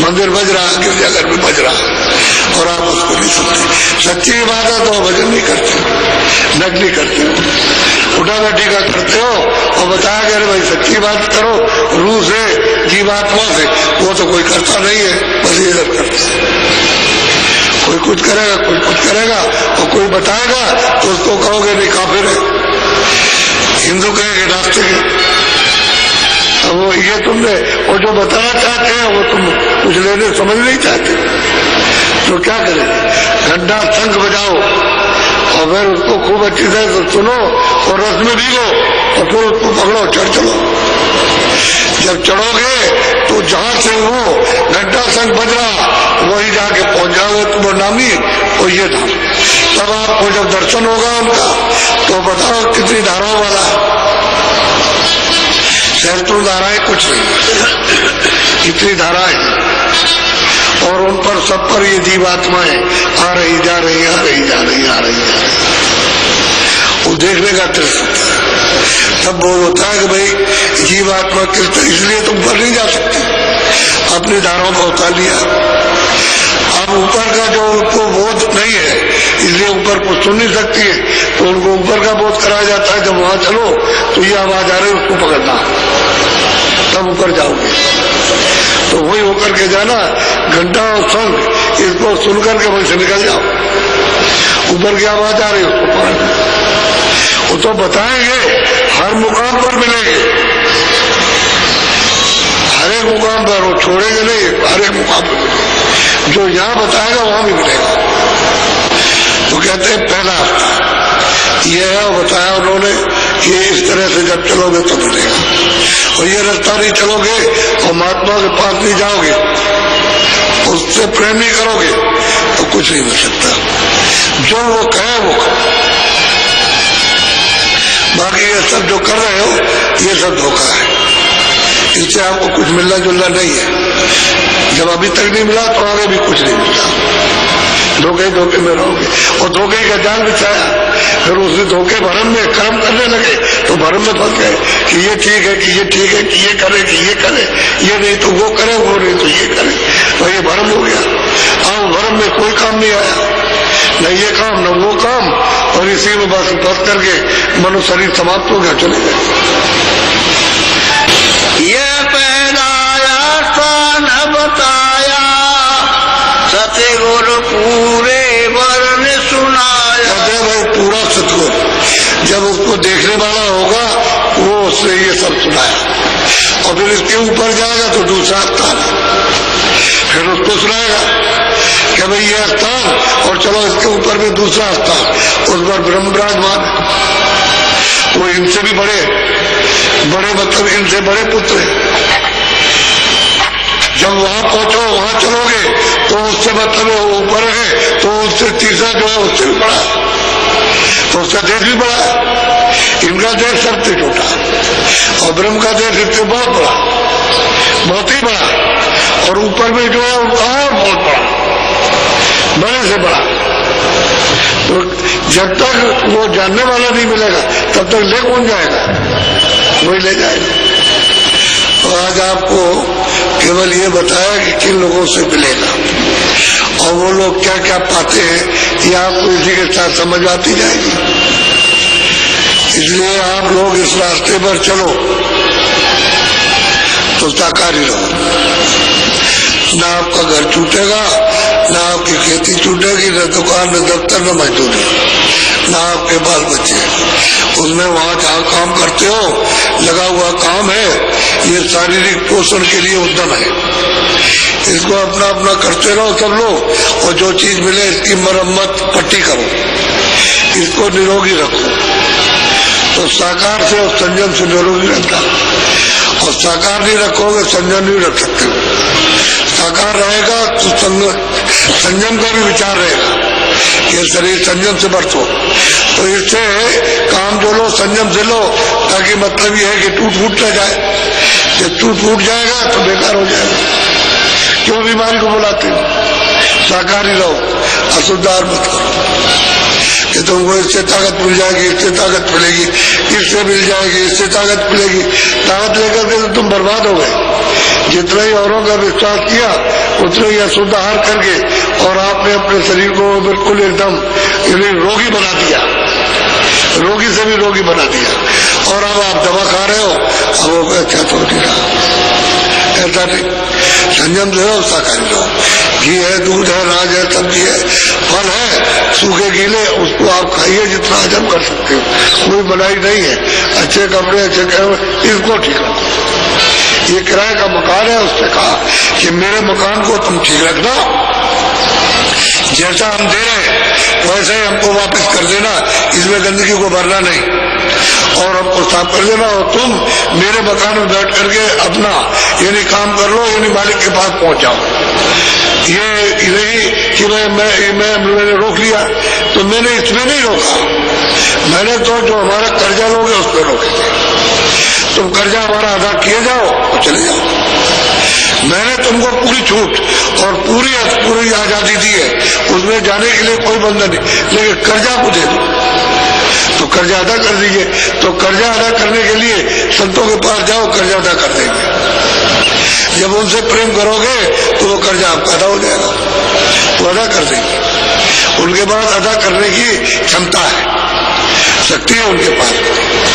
मंदिर बज रहा है, गिरजाघर में बज रहा है, और आप उसको नहीं सुनते। सच्ची इबादत हो, भजन नहीं करते, नकली करते हो, उठा बैठी का करते हो, और बताया कि अरे भाई सच्ची बात करो रूह से, जीवात्मा से, वो तो कोई करता नहीं है, बस ये सब करता है। कोई कुछ करेगा, कोई कुछ करेगा, और कोई बताएगा तो उसको कहोगे नहीं काफिर है, हिंदू कहेंगे नास्तिक है। अब वो ये तुमने, और जो बताना चाहते हैं वो तुम कुछ लेने समझ नहीं चाहते, तो क्या करेंगे? घंटा शंख बजाओ, और फिर उसको खूब अच्छी तरह से सुनो, और रस में भीगो, और फिर उसको पकड़ो, चढ़ चलो। जब चढ़ोगे तो जहां से वो घंटा शंख बज रहा वही जाके पहुंच जाओगे तुम नामी, और ये धाम। तब आपको जब दर्शन होगा उनका तो बताओ कितनी धाराओं वाला है। सैकड़ों धाराएं कुछ नहीं, इतनी धाराएं, और उन पर सब पर ये जीवात्माएं आ रही जा रही, आ रही जा रही, आ रही जा रही। वो देखने का दृश्य होता है। तब बोल होता है कि भाई जीवात्मा किस तरह, इसलिए तुम ऊपर नहीं जा सकते, अपनी धाराओं को उतार लिया। अब ऊपर का जो उनको बोध नहीं है, इसलिए ऊपर को सुन नहीं सकती है, तो उनको ऊपर का बोध कराया जाता है। जब वहां चलो तो ये आवाज आ रही है, उसको पकड़ना, तब ऊपर जाओगे। तो वही होकर के जाना, घंटा और शंख इसको सुनकर के वहीं से निकल जाओ। ऊपर की आवाज आ रही है, उसको पकड़ना। वो तो बताएंगे, हर मुकाम पर मिलेंगे, हर एक मुकाम पर, वो छोड़ेंगे नहीं, हर एक मुकाम पर मिलेंगे। जो यहाँ बताएगा वहां भी मिलेगा। तो कहते हैं पहला ये है, बताया उन्होंने कि इस तरह से जब चलोगे तो मिलेगा, और ये रास्ता नहीं चलोगे और महात्मा के पास नहीं जाओगे, उससे प्रेम नहीं करोगे तो कुछ नहीं मिल सकता। जो वो कहे वो करो, बाकी ये सब जो कर रहे हो ये सब धोखा है, इससे आपको कुछ मिलना जुलना नहीं है। जब अभी तक नहीं मिला तो आगे भी कुछ नहीं मिलता, धोखे धोखे में रहोगे। और धोखे का जाल बिछाया, फिर उस धोखे भरम में कर्म करने लगे तो भरम में फंस गए कि ये ठीक है, कि ये ठीक है, कि ये करे, कि ये करे, ये नहीं तो वो करे, वो नहीं तो ये करे, तो ये भरम हो गया। अब भरम में कोई काम नहीं आया, न ये काम न वो काम, और इसी में बस करके मनो शरीर समाप्त हो गया, चले गए। ये पहनाया स्थान बताया, सतगुरु पूरे वर्ण सुनाया। कहते भाई पूरा सतगुरु जब उसको देखने वाला होगा वो उससे ये सब सुनाया, और फिर इसके ऊपर जाएगा तो दूसरा स्थान, फिर उसको सुनाएगा कि भाई ये स्थान, और चलो इसके ऊपर में दूसरा स्थान, उस पर ब्रह्म विराजमान है, वो इनसे भी बड़े मतलब इनसे बड़े पुत्र हैं। जब वहां पहुंचो, वहां चलोगे तो उससे मतलब वो ऊपर है, तो उससे तीसरा जो है उससे भी बड़ा है, तो उसका देश भी बड़ा है। इनका देश सबसे छोटा और ब्रह्म का देश इससे बहुत बड़ा, बहुत ही बड़ा, और ऊपर में जो है और बहुत बड़ा, बड़े से बड़ा। तो जब तक वो जानने वाला नहीं मिलेगा तब तक ले कौन जाएगा, वही ले जाएगा। तो आज आपको केवल ये बताया कि किन लोगों से मिलेगा और वो लोग क्या क्या पाते हैं, ये आपको इसी के साथ समझ आती जाएगी। इसलिए आप लोग इस रास्ते पर चलो तो साकारी रहो, ना आपका घर छूटेगा, ना आपकी खेती छूटेगी, न दुकान, न दफ्तर, न मजदूरी, ना आपके बाल बच्चे। उसमें वहां जहाँ काम करते हो लगा हुआ काम है, ये शारीरिक पोषण के लिए उद्यम है, इसको अपना अपना करते रहो सब लोग, और जो चीज मिले इसकी मरम्मत पट्टी करो, इसको निरोगी रखो। तो साकार से और संयम से निरोगी रहता, और साकार नहीं रखोगे संयम नहीं रख सकते। साकार रहेगा तो संयम का भी विचार रहेगा, ये शरीर संयम से बरतो, तो इससे काम जो लो संयम से लो, ताकि मतलब ये है कि टूट फूट न जाए। जब टूट फूट जाएगा तो बेकार हो जाएगा। क्यों बीमारी को बुलाते हो? साकारी रहो, असुधार मत करो कि तुमको इससे ताकत मिल जाएगी, इससे ताकत मिलेगी, इससे मिल जाएगी, इससे ताकत मिलेगी। ताकत लेकर के तो तुम बर्बाद हो गए। जितना ही औरों का विश्वास किया उतना ही अशुद्ध आहार करके और आपने अपने शरीर को बिल्कुल एकदम रोगी बना दिया, रोगी से भी रोगी बना दिया, और अब आप दवा खा रहे हो, अब वो अच्छा तो नहीं रहा। ऐसा नहीं, संयम जो है साकारी रहो। घी है, दूध है, अनाज है, सब्जी है, फल है, सूखे गीले, उसको आप खाइए जितना हजम कर सकते हो, कोई बनाई नहीं है। अच्छे कपड़े, अच्छे कपड़े, इसको ठीक रखो। ये किराए का मकान है, उसने कहा कि मेरे मकान को तुम ठीक रखना, जैसा हम दे रहे वैसे ही हमको वापस कर देना, इसमें गंदगी को भरना नहीं, और हमको साफ कर देना, और तुम मेरे मकान में बैठ करके अपना यानी काम कर लो, यानी मालिक के पास पहुंच जाओ। ये नहीं कि मैंने रोक लिया, तो मैंने इसमें नहीं रोका, मैंने तो जो हमारा कर्जा लोगे उस पर रोके। तुम कर्जा हमारा अदा किए जाओ तो चले जाओ। मैंने तुमको पूरी छूट और पूरी आजादी दी है, उसमें जाने के लिए कोई बंधन नहीं, लेकिन कर्जा को दे दो तो कर्जा अदा कर दीजिए। तो कर्जा अदा करने के लिए संतों के पास जाओ, कर्जा अदा कर देंगे। जब उनसे प्रेम करोगे तो वो कर्जा आपका अदा हो जाएगा, वो अदा कर देंगे। उनके पास अदा करने की क्षमता है, शक्ति है उनके पास,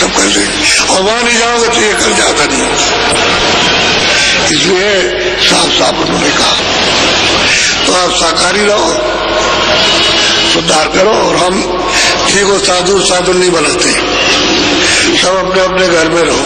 सब कर देंगे। और वहां नहीं जाओगे तो ये कर्जा अदा नहीं होगा। इसलिए साफ साफ उन्होंने कहा, तो आप साकारी रहो, सुधार करो। और हम ठीक हो, साधु नहीं बनाते, सब अपने अपने घर में रहो।